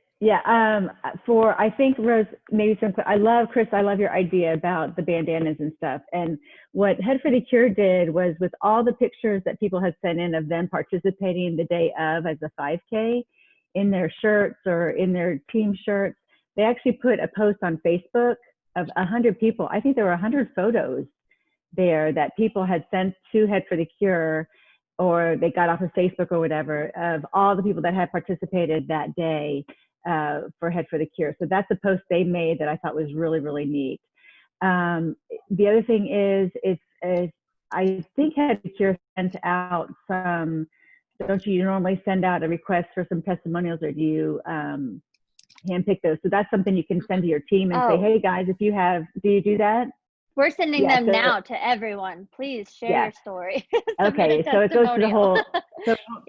I think Rose, maybe I love, Chris, I love your idea about the bandanas and stuff. And what Head for the Cure did was with all the pictures that people had sent in of them participating the day of as a 5K in their shirts or in their team shirts, they actually put a post on Facebook of 100 people. I think there were 100 photos there that people had sent to Head for the Cure, or they got off of Facebook or whatever, of all the people that had participated that day for Head for the Cure. So that's a post they made that I thought was really, really neat. The other thing is I think Head for the Cure sent out some, don't you normally send out a request for some testimonials, or do you handpick those? So that's something you can send to your team and say, hey guys, if you have, do you do that?
We're sending them now to everyone. Please share your story.
Okay, so it goes to the whole,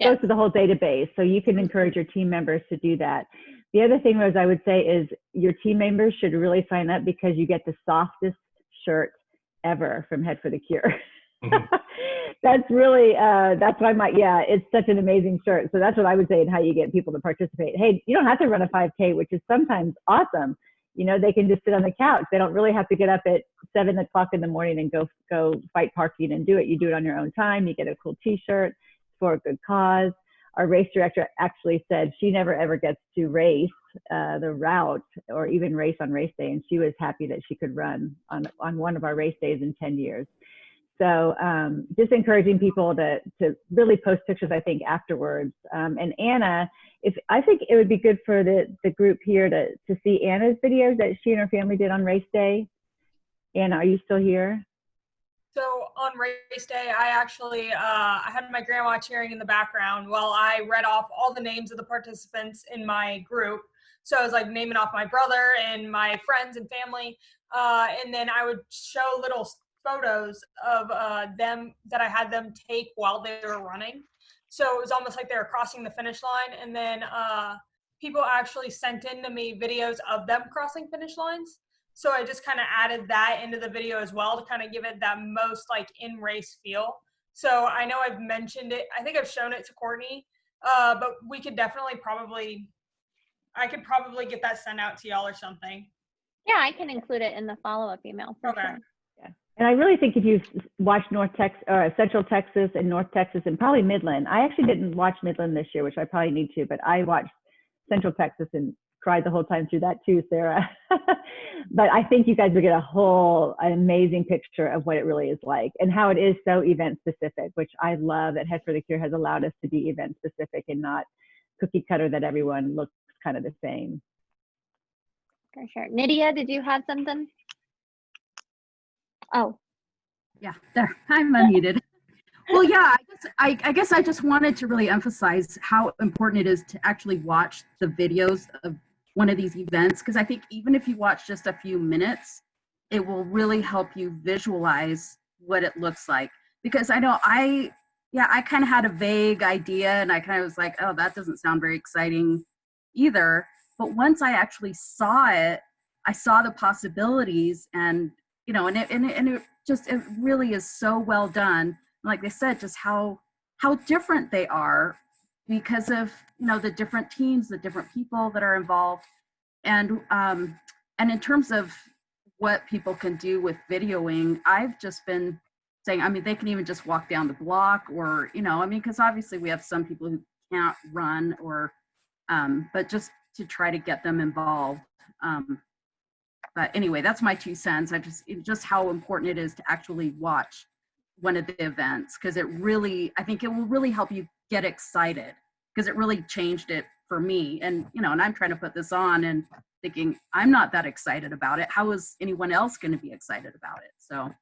goes to the whole database. So you can encourage your team members to do that. The other thing, Rose, I would say is your team members should really sign up because you get the softest shirt ever from Head for the Cure. That's really, that's why it's such an amazing shirt. So that's what I would say and how you get people to participate. Hey, you don't have to run a 5K, which is sometimes awesome. You know, they can just sit on the couch. They don't really have to get up at 7 o'clock in the morning and go fight parking and do it. You do it on your own time. You get a cool t-shirt for a good cause. Our race director actually said she never ever gets to race the route or even race on race day. And she was happy that she could run on one of our race days in 10 years. So just encouraging people to really post pictures, I think, afterwards. And Anna, I think it would be good for the group here to see Anna's videos that she and her family did on race day. Anna, are you still here?
So on race day, I actually I had my grandma cheering in the background while I read off all the names of the participants in my group. So I was like naming off my brother and my friends and family, and then I would show little photos of them that I had them take while they were running. So it was almost like they were crossing the finish line, and then people actually sent in to me videos of them crossing finish lines. So I just kind of added that into the video as well to kind of give it that most like in race feel. So I know I've mentioned it. I think I've shown it to Courtney, but we could definitely I could probably get that sent out to y'all or something.
Yeah, I can include it in the follow-up email for sure.
Yeah. And I really think if you've watched Central Texas and North Texas and probably Midland, I actually didn't watch Midland this year, which I probably need to, but I watched Central Texas and cried the whole time through that too, Sarah. But I think you guys will get an amazing picture of what it really is like and how it is so event specific, which I love that Head for the Cure has allowed us to be event specific and not cookie cutter that everyone looks kind of the same.
For sure. Nydia, did you have something? Oh.
Yeah, there, I'm unmuted. Well, yeah, I guess I just wanted to really emphasize how important it is to actually watch the videos of one of these events, because I think even if you watch just a few minutes, it will really help you visualize what it looks like. Because I know I kind of had a vague idea and I kind of was like, oh, that doesn't sound very exciting either. But once I actually saw it, I saw the possibilities, and you know, and it really is so well done. Like they said, just how different they are because of, you know, the different teams, the different people that are involved, and in terms of what people can do with videoing, I've just been saying, I mean, they can even just walk down the block, or, you know, I mean, because obviously we have some people who can't run, or but just to try to get them involved. But anyway, that's my 2 cents. Just how important it is to actually watch one of the events, because I think it will really help you get excited, because it really changed it for me. And, you know, and I'm trying to put this on and thinking, I'm not that excited about it. How is anyone else going to be excited about it? So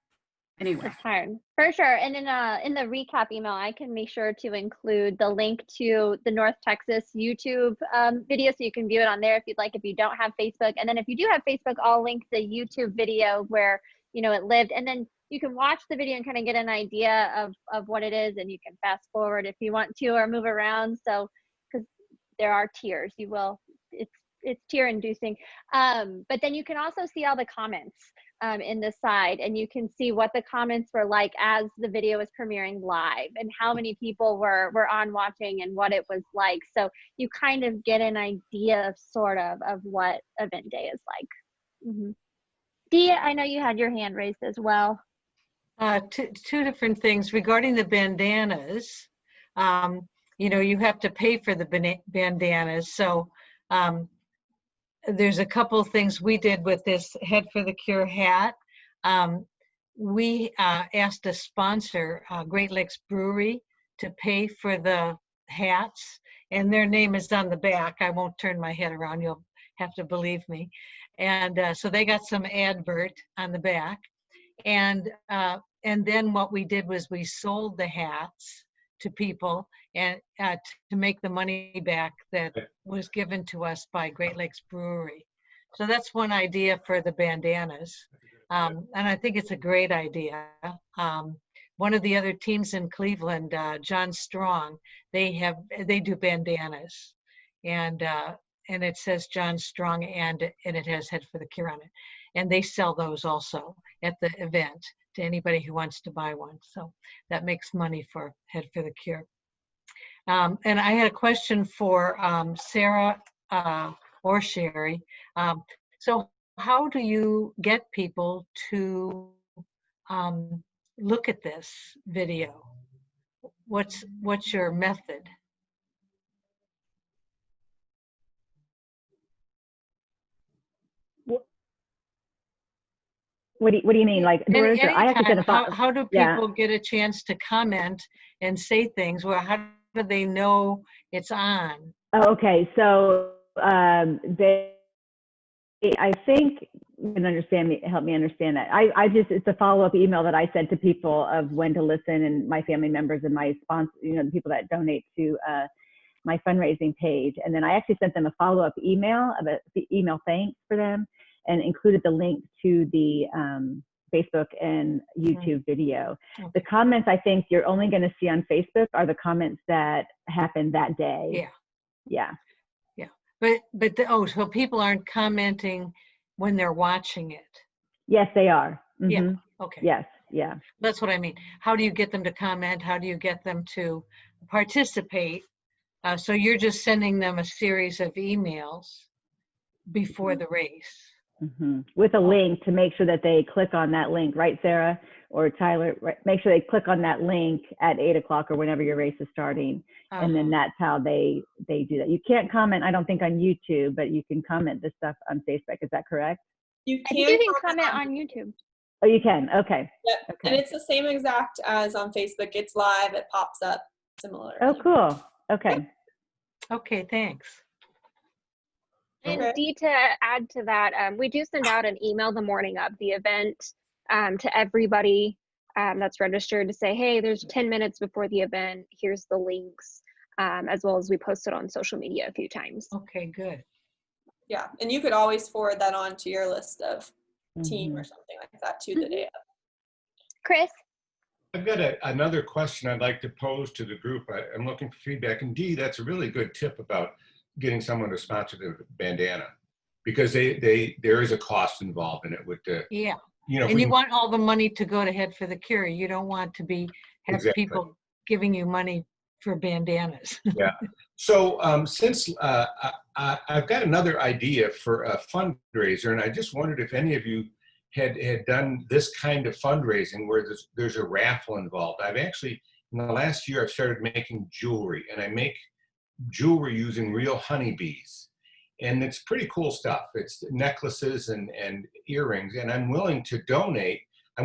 anyway.
It's hard, for sure. And in the recap email, I can make sure to include the link to the North Texas YouTube video, so you can view it on there if you'd like, if you don't have Facebook. And then if you do have Facebook, I'll link the YouTube video where, you know, it lived. And then you can watch the video and kind of get an idea of what it is, and you can fast forward if you want to, or move around. So, because there are tiers, it's tear inducing. But then you can also see all the comments in the side, and you can see what the comments were like as the video was premiering live, and how many people were on watching and what it was like. So you kind of get an idea of what event day is like. Mm-hmm. Dia, I know you had your hand raised as well.
Two different things regarding the bandanas. You know, you have to pay for the bandanas. So there's a couple of things we did with this Head for the Cure hat. We asked a sponsor, Great Lakes Brewery, to pay for the hats, and their name is on the back. I won't turn my head around, you'll have to believe me. And so they got some advert on the back. And then what we did was we sold the hats to people, and to make the money back that was given to us by Great Lakes Brewery. So that's one idea for the bandanas. And I think it's a great idea. One of the other teams in Cleveland, John Strong, they do bandanas, and it says John Strong, and it has Head for the Cure on it. And they sell those also at the event to anybody who wants to buy one. So that makes money for Head for the Cure. And I had a question for Sarah or Shari. So how do you get people to look at this video? What's your method?
What do you mean? Like, Doris, I have to send
Anytime,
a
how do
yeah.
people get a chance to comment and say things? Well, how do they know it's on?
Oh, okay, so I think you can help me understand that. I just, it's a follow-up email that I sent to people of when to listen, and my family members and my sponsor, the people that donate to my fundraising page. And then I actually sent them a follow-up email of the email thanks for them, and included the link to the Facebook and YouTube video.
Okay.
The comments I think you're only going to see on Facebook are the comments that happened that day.
Yeah.
Yeah.
So people aren't commenting when they're watching it.
Yes, they are. Mm-hmm.
Yeah. Okay.
Yes. Yeah.
That's what I mean. How do you get them to comment? How do you get them to participate? So you're just sending them a series of emails before the race.
Mm-hmm. With a link to make sure that they click on that link, right, Sarah or Tyler? Right, make sure they click on that link at 8 o'clock or whenever your race is starting, and then that's how they do that. You can't comment, I don't think, on YouTube, but you can comment this stuff on Facebook. Is that correct?
You
I think you can comment on YouTube.
Oh, you can. Okay.
Yep.
Okay.
And it's the same exact as on Facebook. It's live. It pops up similar.
Oh, cool. Okay.
Okay. Thanks.
And Dee, to add to that, we do send out an email the morning of the event to everybody that's registered to say, hey, there's 10 minutes before the event. Here's the links, as well as we post it on social media a few times.
Okay, good.
Yeah, and you could always forward that on to your list of team or something like that too the day of.
Chris?
I've got another question I'd like to pose to the group. I'm looking for feedback. And Dee, that's a really good tip about getting someone to sponsor the bandana, because there is a cost involved in it with the,
yeah.
And
you want all the money to go to Head for the Cure. You don't want to have
exactly.
people giving you money for bandanas.
Yeah. So since I've got another idea for a fundraiser, and I just wondered if any of you had done this kind of fundraising where there's a raffle involved. I've actually, in the last year, I've started making jewelry, and I make jewelry using real honeybees. And it's pretty cool stuff. It's necklaces and earrings, and I'm willing to donate a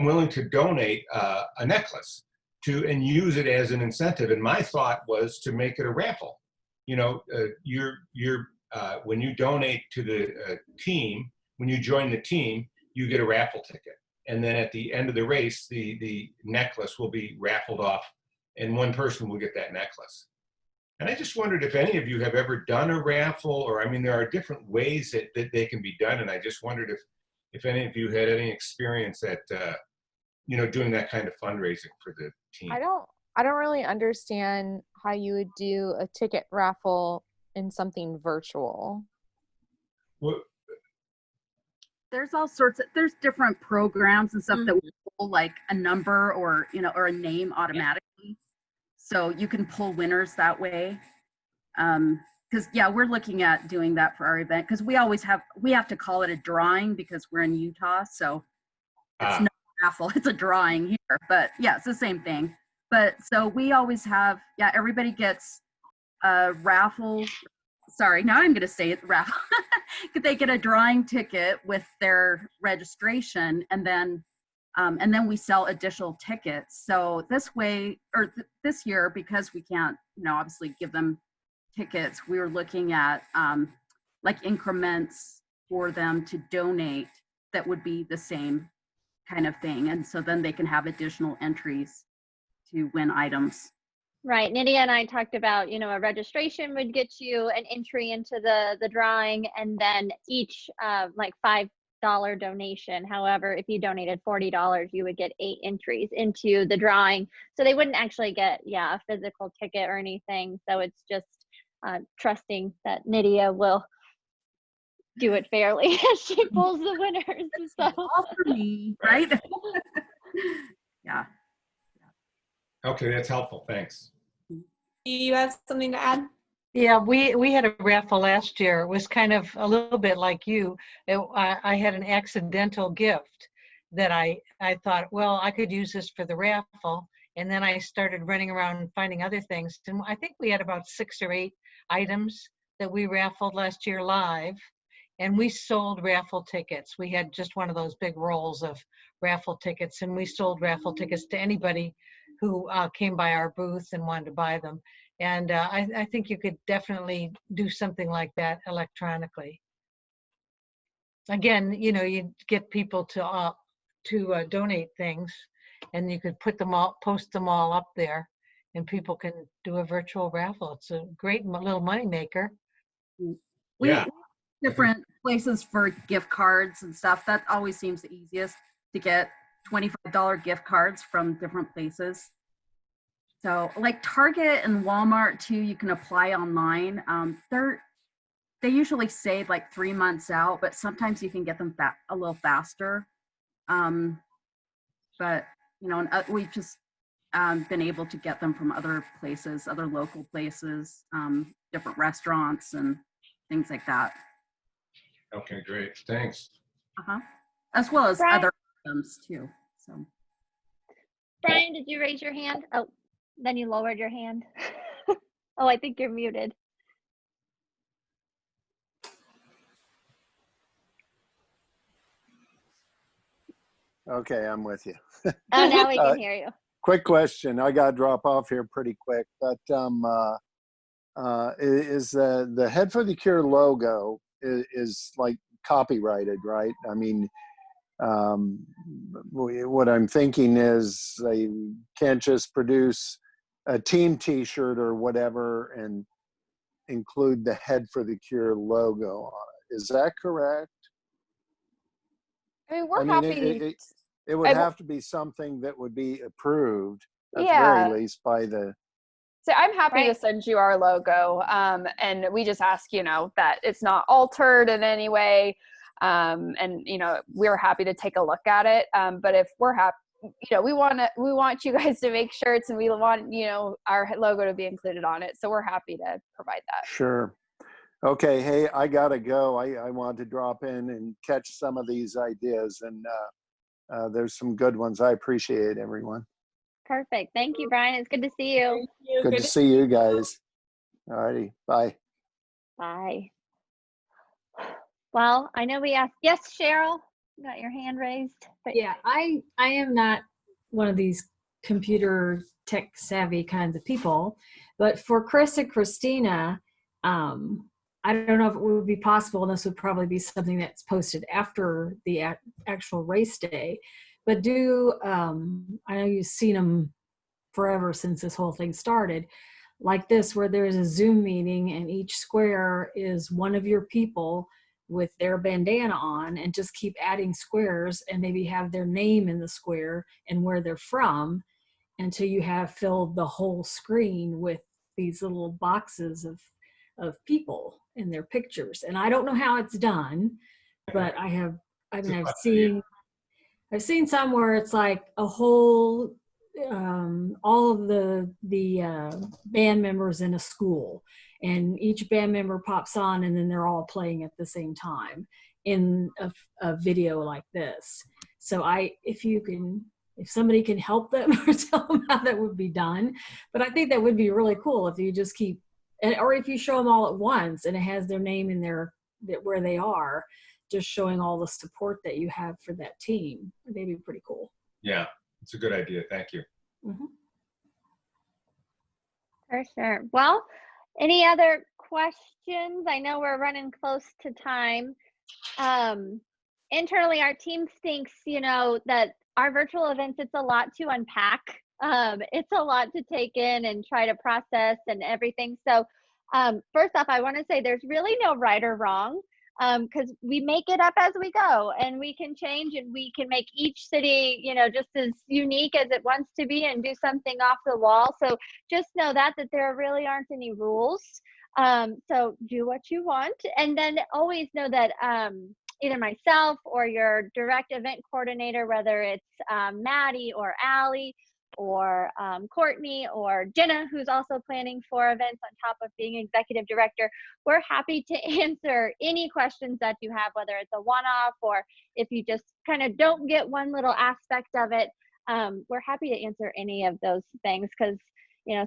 necklace and use it as an incentive. And my thought was to make it a raffle. When you donate to the team, when you join the team, you get a raffle ticket. And then at the end of the race, the necklace will be raffled off, and one person will get that necklace. And I just wondered if any of you have ever done a raffle, or, I mean, there are different ways that they can be done. And I just wondered if any of you had any experience at, doing that kind of fundraising for the team.
I don't really understand how you would do a ticket raffle in something virtual.
Well,
there's all sorts of, there's different programs and stuff that will pull like a number or a name automatically. So you can pull winners that way. Because we're looking at doing that for our event, because we have to call it a drawing because we're in Utah. So it's not a raffle, it's a drawing here, but yeah, it's the same thing. But so we always have, everybody gets a raffle. Sorry, now I'm going to say it, raffle. They get a drawing ticket with their registration, and then we sell additional tickets. So this way, or this year, because we can't, obviously give them tickets, we were looking at like increments for them to donate that would be the same kind of thing. And so then they can have additional entries to win items.
Right. Nydia and I talked about, a registration would get you an entry into the drawing, and then each like $5 donation. However, if you donated $40, you would get 8 entries into the drawing. So they wouldn't actually get, a physical ticket or anything. So it's just trusting that Nydia will do it fairly as she pulls the winners. So.
All for me, right? Yeah.
Okay, that's helpful. Thanks.
Do you have something to add?
Yeah, we had a raffle last year. It was kind of a little bit like you. I had an accidental gift that I thought, well, I could use this for the raffle. And then I started running around and finding other things. And I think we had about 6 or 8 items that we raffled last year live. and we sold raffle tickets. We had just one of those big rolls of raffle tickets, and we sold raffle tickets to anybody who came by our booth and wanted to buy them. And I think you could definitely do something like that electronically. Again, you know, you get people to donate things, and you could put them all, post them all up there, and people can do a virtual raffle. It's a great little money maker.
Yeah.
Different places for gift cards and stuff. That always seems the easiest to get $25 gift cards from different places. So like Target and Walmart too, you can apply online. They usually say like 3 months out, but sometimes you can get them a little faster. But you know, we've just been able to get them from other places, other local places, different restaurants and things like that.
Okay, great. Thanks.
As well as
Brian,
other items too. So
Brian, did you raise your hand? Oh, then you lowered your hand. Oh, I think you're muted.
Okay, I'm with you.
Oh, now we can hear you.
Quick question. I got to drop off here pretty quick, but is the Head for the Cure logo is like copyrighted, right? I mean, what I'm thinking is they can't just produce a team T-shirt or whatever and include the Head for the Cure logo on it. Is that correct?
I mean, we're
I mean,
happy.
it would have to be something that would be approved at the
Yeah.
very least by the.
So I'm happy to send you our logo, and we just ask, you know, that it's not altered in any way, and you know, we're happy to take a look at it. But if we're happy, you know, we want you guys to make shirts, and we want, you know, our logo to be included on it. So we're happy to provide that.
Sure. Okay. Hey, I gotta go. I want to drop in and catch some of these ideas, and there's some good ones. I appreciate everyone.
Perfect. Thank you, Brian. It's good to see you.
Good to see you guys. All righty. Bye.
Bye. Well, I know we asked. Yes, Cheryl, you got your hand raised. But
Yeah, I am not one of these computer tech savvy kinds of people, but for Chris and Christina, I don't know if it would be possible, and this would probably be something that's posted after the actual race day, but I know you've seen them forever since this whole thing started, like this, where there's a Zoom meeting and each square is one of your people with their bandana on, and just keep adding squares and maybe have their name in the square and where they're from until you have filled the whole screen with these little boxes of people and their pictures. And I don't know how it's done, but I've seen some where it's like a whole all of the band members in a school, and each band member pops on, and then they're all playing at the same time in a video like this. So if somebody can help them or tell them how that would be done, but I think that would be really cool if you just keep, or if you show them all at once and it has their name in there, where they are, just showing all the support that you have for that team. They'd be pretty cool.
Yeah, it's a good idea. Thank you.
Mm-hmm.
for sure. Well, any other questions? I know we're running close to time. Internally, our team thinks, you know, that our virtual events, it's a lot to unpack. It's a lot to take in and try to process and everything. So first off, I want to say there's really no right or wrong, because we make it up as we go, and we can change, and we can make each city, you know, just as unique as it wants to be and do something off the wall. So just know that there really aren't any rules. So do what you want, and then always know that either myself or your direct event coordinator, whether it's Maddie or Allie or Courtney or Jenna, who's also planning for events on top of being executive director, we're happy to answer any questions that you have, whether it's a one-off or if you just kind of don't get one little aspect of it. We're happy to answer any of those things, because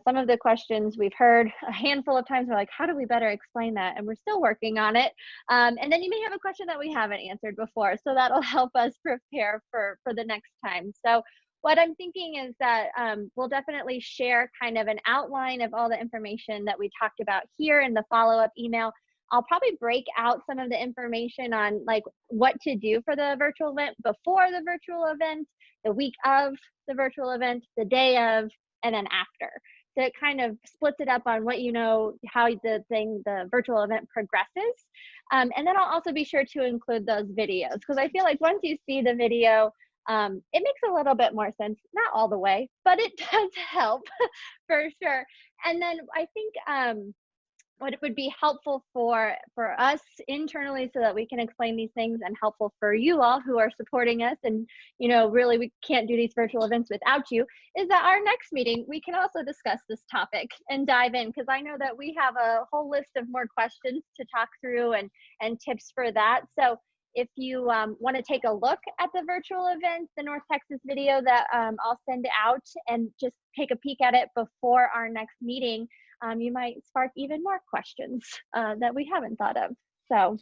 some of the questions we've heard a handful of times, we're like, how do we better explain that? And we're still working on it. And then you may have a question that we haven't answered before. So that'll help us prepare for the next time. So what I'm thinking is that we'll definitely share kind of an outline of all the information that we talked about here in the follow-up email. I'll probably break out some of the information on like what to do for the virtual event before the virtual event, the week of the virtual event, the day of, and then after. So it kind of splits it up on what how the virtual event progresses. And then I'll also be sure to include those videos, because I feel like once you see the video, it makes a little bit more sense, not all the way, but it does help for sure. And then I think what it would be helpful for us internally so that we can explain these things, and helpful for you all who are supporting us, and really we can't do these virtual events without you, is that our next meeting we can also discuss this topic and dive in, because I know that we have a whole list of more questions to talk through and tips for that. So if you want to take a look at the virtual event, the North Texas video that I'll send out, and just take a peek at it before our next meeting, you might spark even more questions that we haven't thought of. So,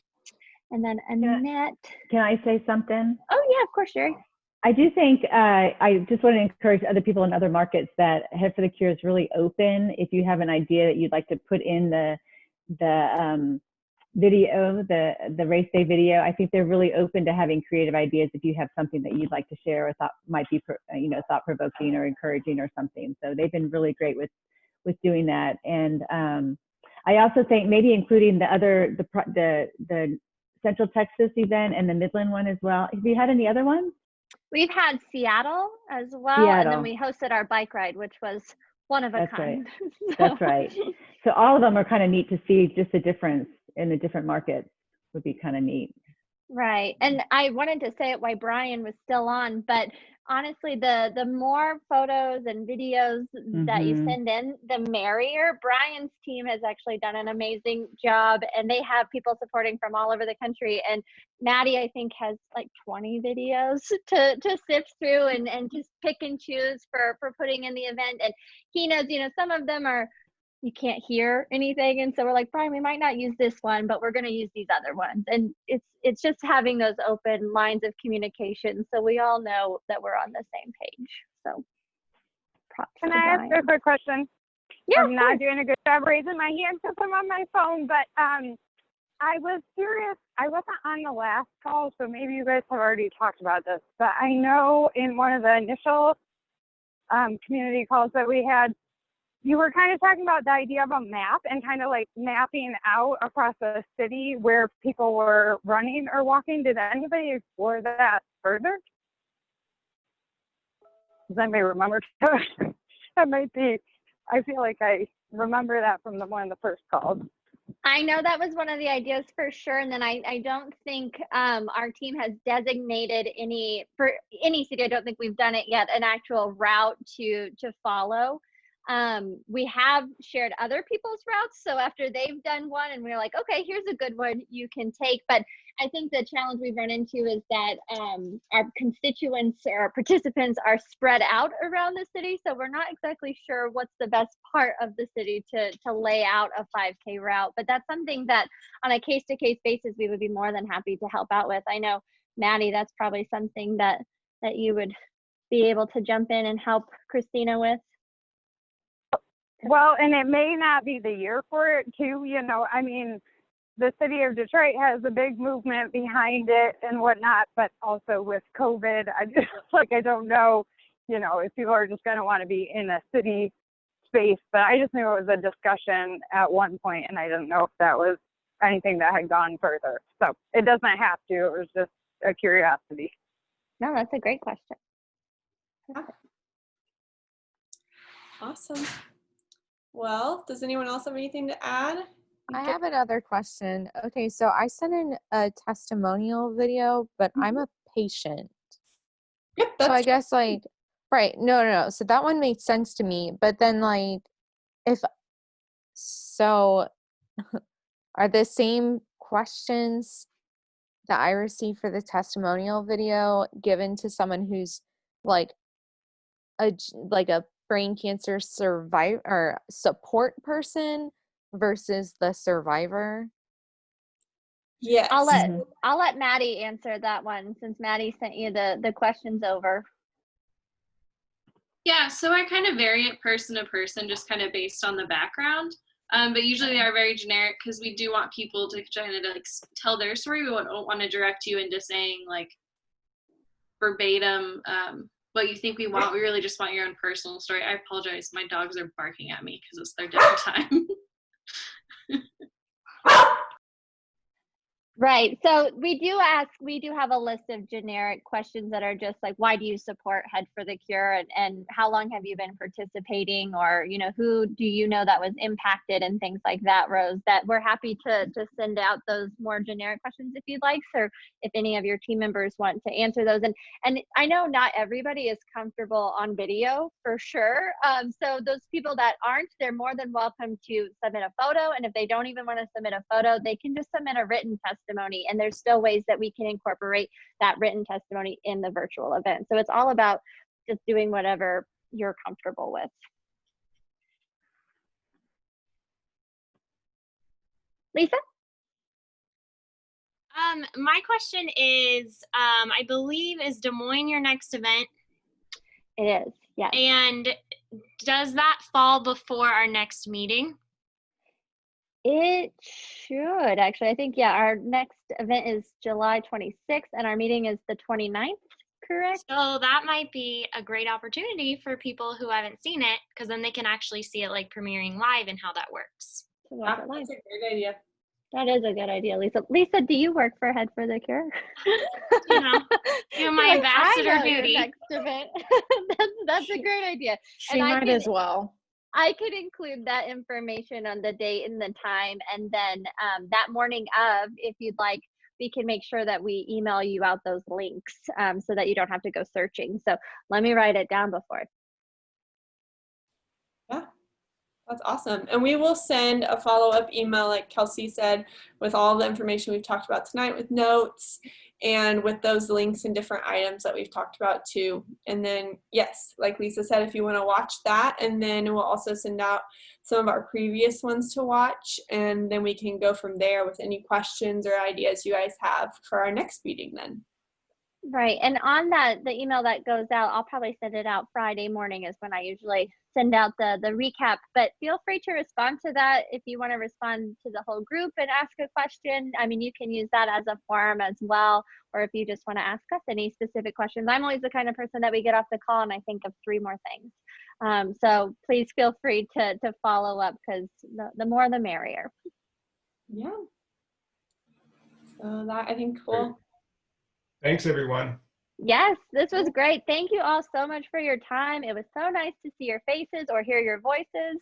and then Annette.
Can I say something?
Oh yeah, of course, Shari.
I do think I just want to encourage other people in other markets that Head for the Cure is really open. If you have an idea that you'd like to put in the video, the race day video, I think they're really open to having creative ideas if you have something that you'd like to share or thought might be thought-provoking or encouraging or something. So they've been really great with doing that. And I also think maybe including the Central Texas event and the Midland one as well. Have you had any other ones?
We've had Seattle as well, and then we hosted our bike ride, which was one of a kind.
Right. That's right. So all of them are kind of neat to see just the difference in the different markets. Would be kind of neat.
Right. And I wanted to say it while Brian was still on, but honestly, the more photos and videos that you send in, the merrier. Brian's team has actually done an amazing job, and they have people supporting from all over the country. And Maddie, I think, has like 20 videos to sift through and just pick and choose for putting in the event. And he knows, some of them are, you can't hear anything, and so we're like, Brian, we might not use this one, but we're going to use these other ones. And it's just having those open lines of communication, so we all know that we're on the same page. So props.
Can I ask a quick question?
Yeah,
I'm not doing a good job raising my hand because I'm on my phone, but I was curious. I wasn't on the last call, so maybe you guys have already talked about this, but I know in one of the initial community calls that we had, you were kind of talking about the idea of a map and kind of like mapping out across the city where people were running or walking. Did anybody explore that further? Does anybody remember? That might be, I feel like I remember that from one of the first calls.
I know that was one of the ideas for sure. And then I don't think our team has designated for any city, I don't think we've done it yet, an actual route to follow. We have shared other people's routes, so after they've done one and we're like, okay, here's a good one you can take. But I think the challenge we've run into is that our constituents or our participants are spread out around the city, so we're not exactly sure what's the best part of the city to lay out a 5K route. But that's something that on a case-to-case basis we would be more than happy to help out with. I know, Maddie, that's probably something that you would be able to jump in and help Christina with.
Well, and it may not be the year for it too, I mean, the city of Detroit has a big movement behind it and whatnot, but also with COVID, I don't know, if people are just going to want to be in a city space, but I just knew it was a discussion at one point, and I didn't know if that was anything that had gone further. So it doesn't have to, it was just a curiosity.
No, that's a great question.
Awesome. Well, does anyone else have anything to add?
I have another question. Okay, so I sent in a testimonial video, but I'm a patient.
Yep,
so I guess right. No. So that one made sense to me. But then are the same questions that I received for the testimonial video given to someone who's a brain cancer or support person versus the survivor?
Yes.
I'll let Maddie answer that one since Maddie sent you the questions over.
Yeah, so I kind of vary it person to person, just kind of based on the background. But usually they are very generic because we do want people to kind of like tell their story. We don't want to direct you into saying like verbatim what you think we want. We really just want your own personal story. I apologize. My dogs are barking at me because it's their dinner time.
Right. So we do have a list of generic questions that are just like, why do you support Head for the Cure, and how long have you been participating, or, you know, who do you know that was impacted, and things like that, Rose, that we're happy to send out those more generic questions if you'd like, or if any of your team members want to answer those. And I know not everybody is comfortable on video for sure. So those people that aren't, they're more than welcome to submit a photo. And if they don't even want to submit a photo, they can just submit a written testimony. And there's still ways that we can incorporate that written testimony in the virtual event. So it's all about just doing whatever you're comfortable with. Lisa?
My question is, I believe, is Des Moines your next event?
It is, yes.
And does that fall before our next meeting?
It should, actually. I think, yeah, our next event is July 26th and our meeting is the 29th, correct?
So that might be a great opportunity for people who haven't seen it, because then they can actually see it like premiering live and how that works.
So watch it live.
That's a great idea.
That is a good idea, Lisa. Lisa, do you work for Head for the Cure?
You know, do my
Like,
ambassador
I know your
duty.
next event. That's a great idea.
She might as well.
I could include that information on the date and the time, and then that morning of, if you'd like, we can make sure that we email you out those links so that you don't have to go searching. So let me write it down before.
Yeah, that's awesome. And we will send a follow-up email, like Kelsey said, with all the information we've talked about tonight, with notes and with those links and different items that we've talked about too. And then, yes, like Lisa said, if you want to watch that, and then we'll also send out some of our previous ones to watch, and then we can go from there with any questions or ideas you guys have for our next meeting then.
Right. And on that, the email that goes out, I'll probably send it out Friday morning is when I usually send out the recap, but feel free to respond to that if you want to respond to the whole group and ask a question. I mean, you can use that as a forum as well, or if you just want to ask us any specific questions. I'm always the kind of person that we get off the call and I think of 3 more things. So please feel free to follow up, because the more the merrier.
Yeah. So that, I think, cool.
Thanks, everyone.
Yes, this was great. Thank you all so much for your time. It was so nice to see your faces or hear your voices.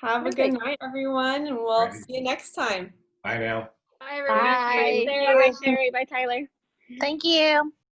Have a good night, everyone, and we'll see you next time.
Bye now.
Bye, everyone.
Bye.
Bye, Sarah.
Bye, Shari. Bye, Tyler.
Thank you.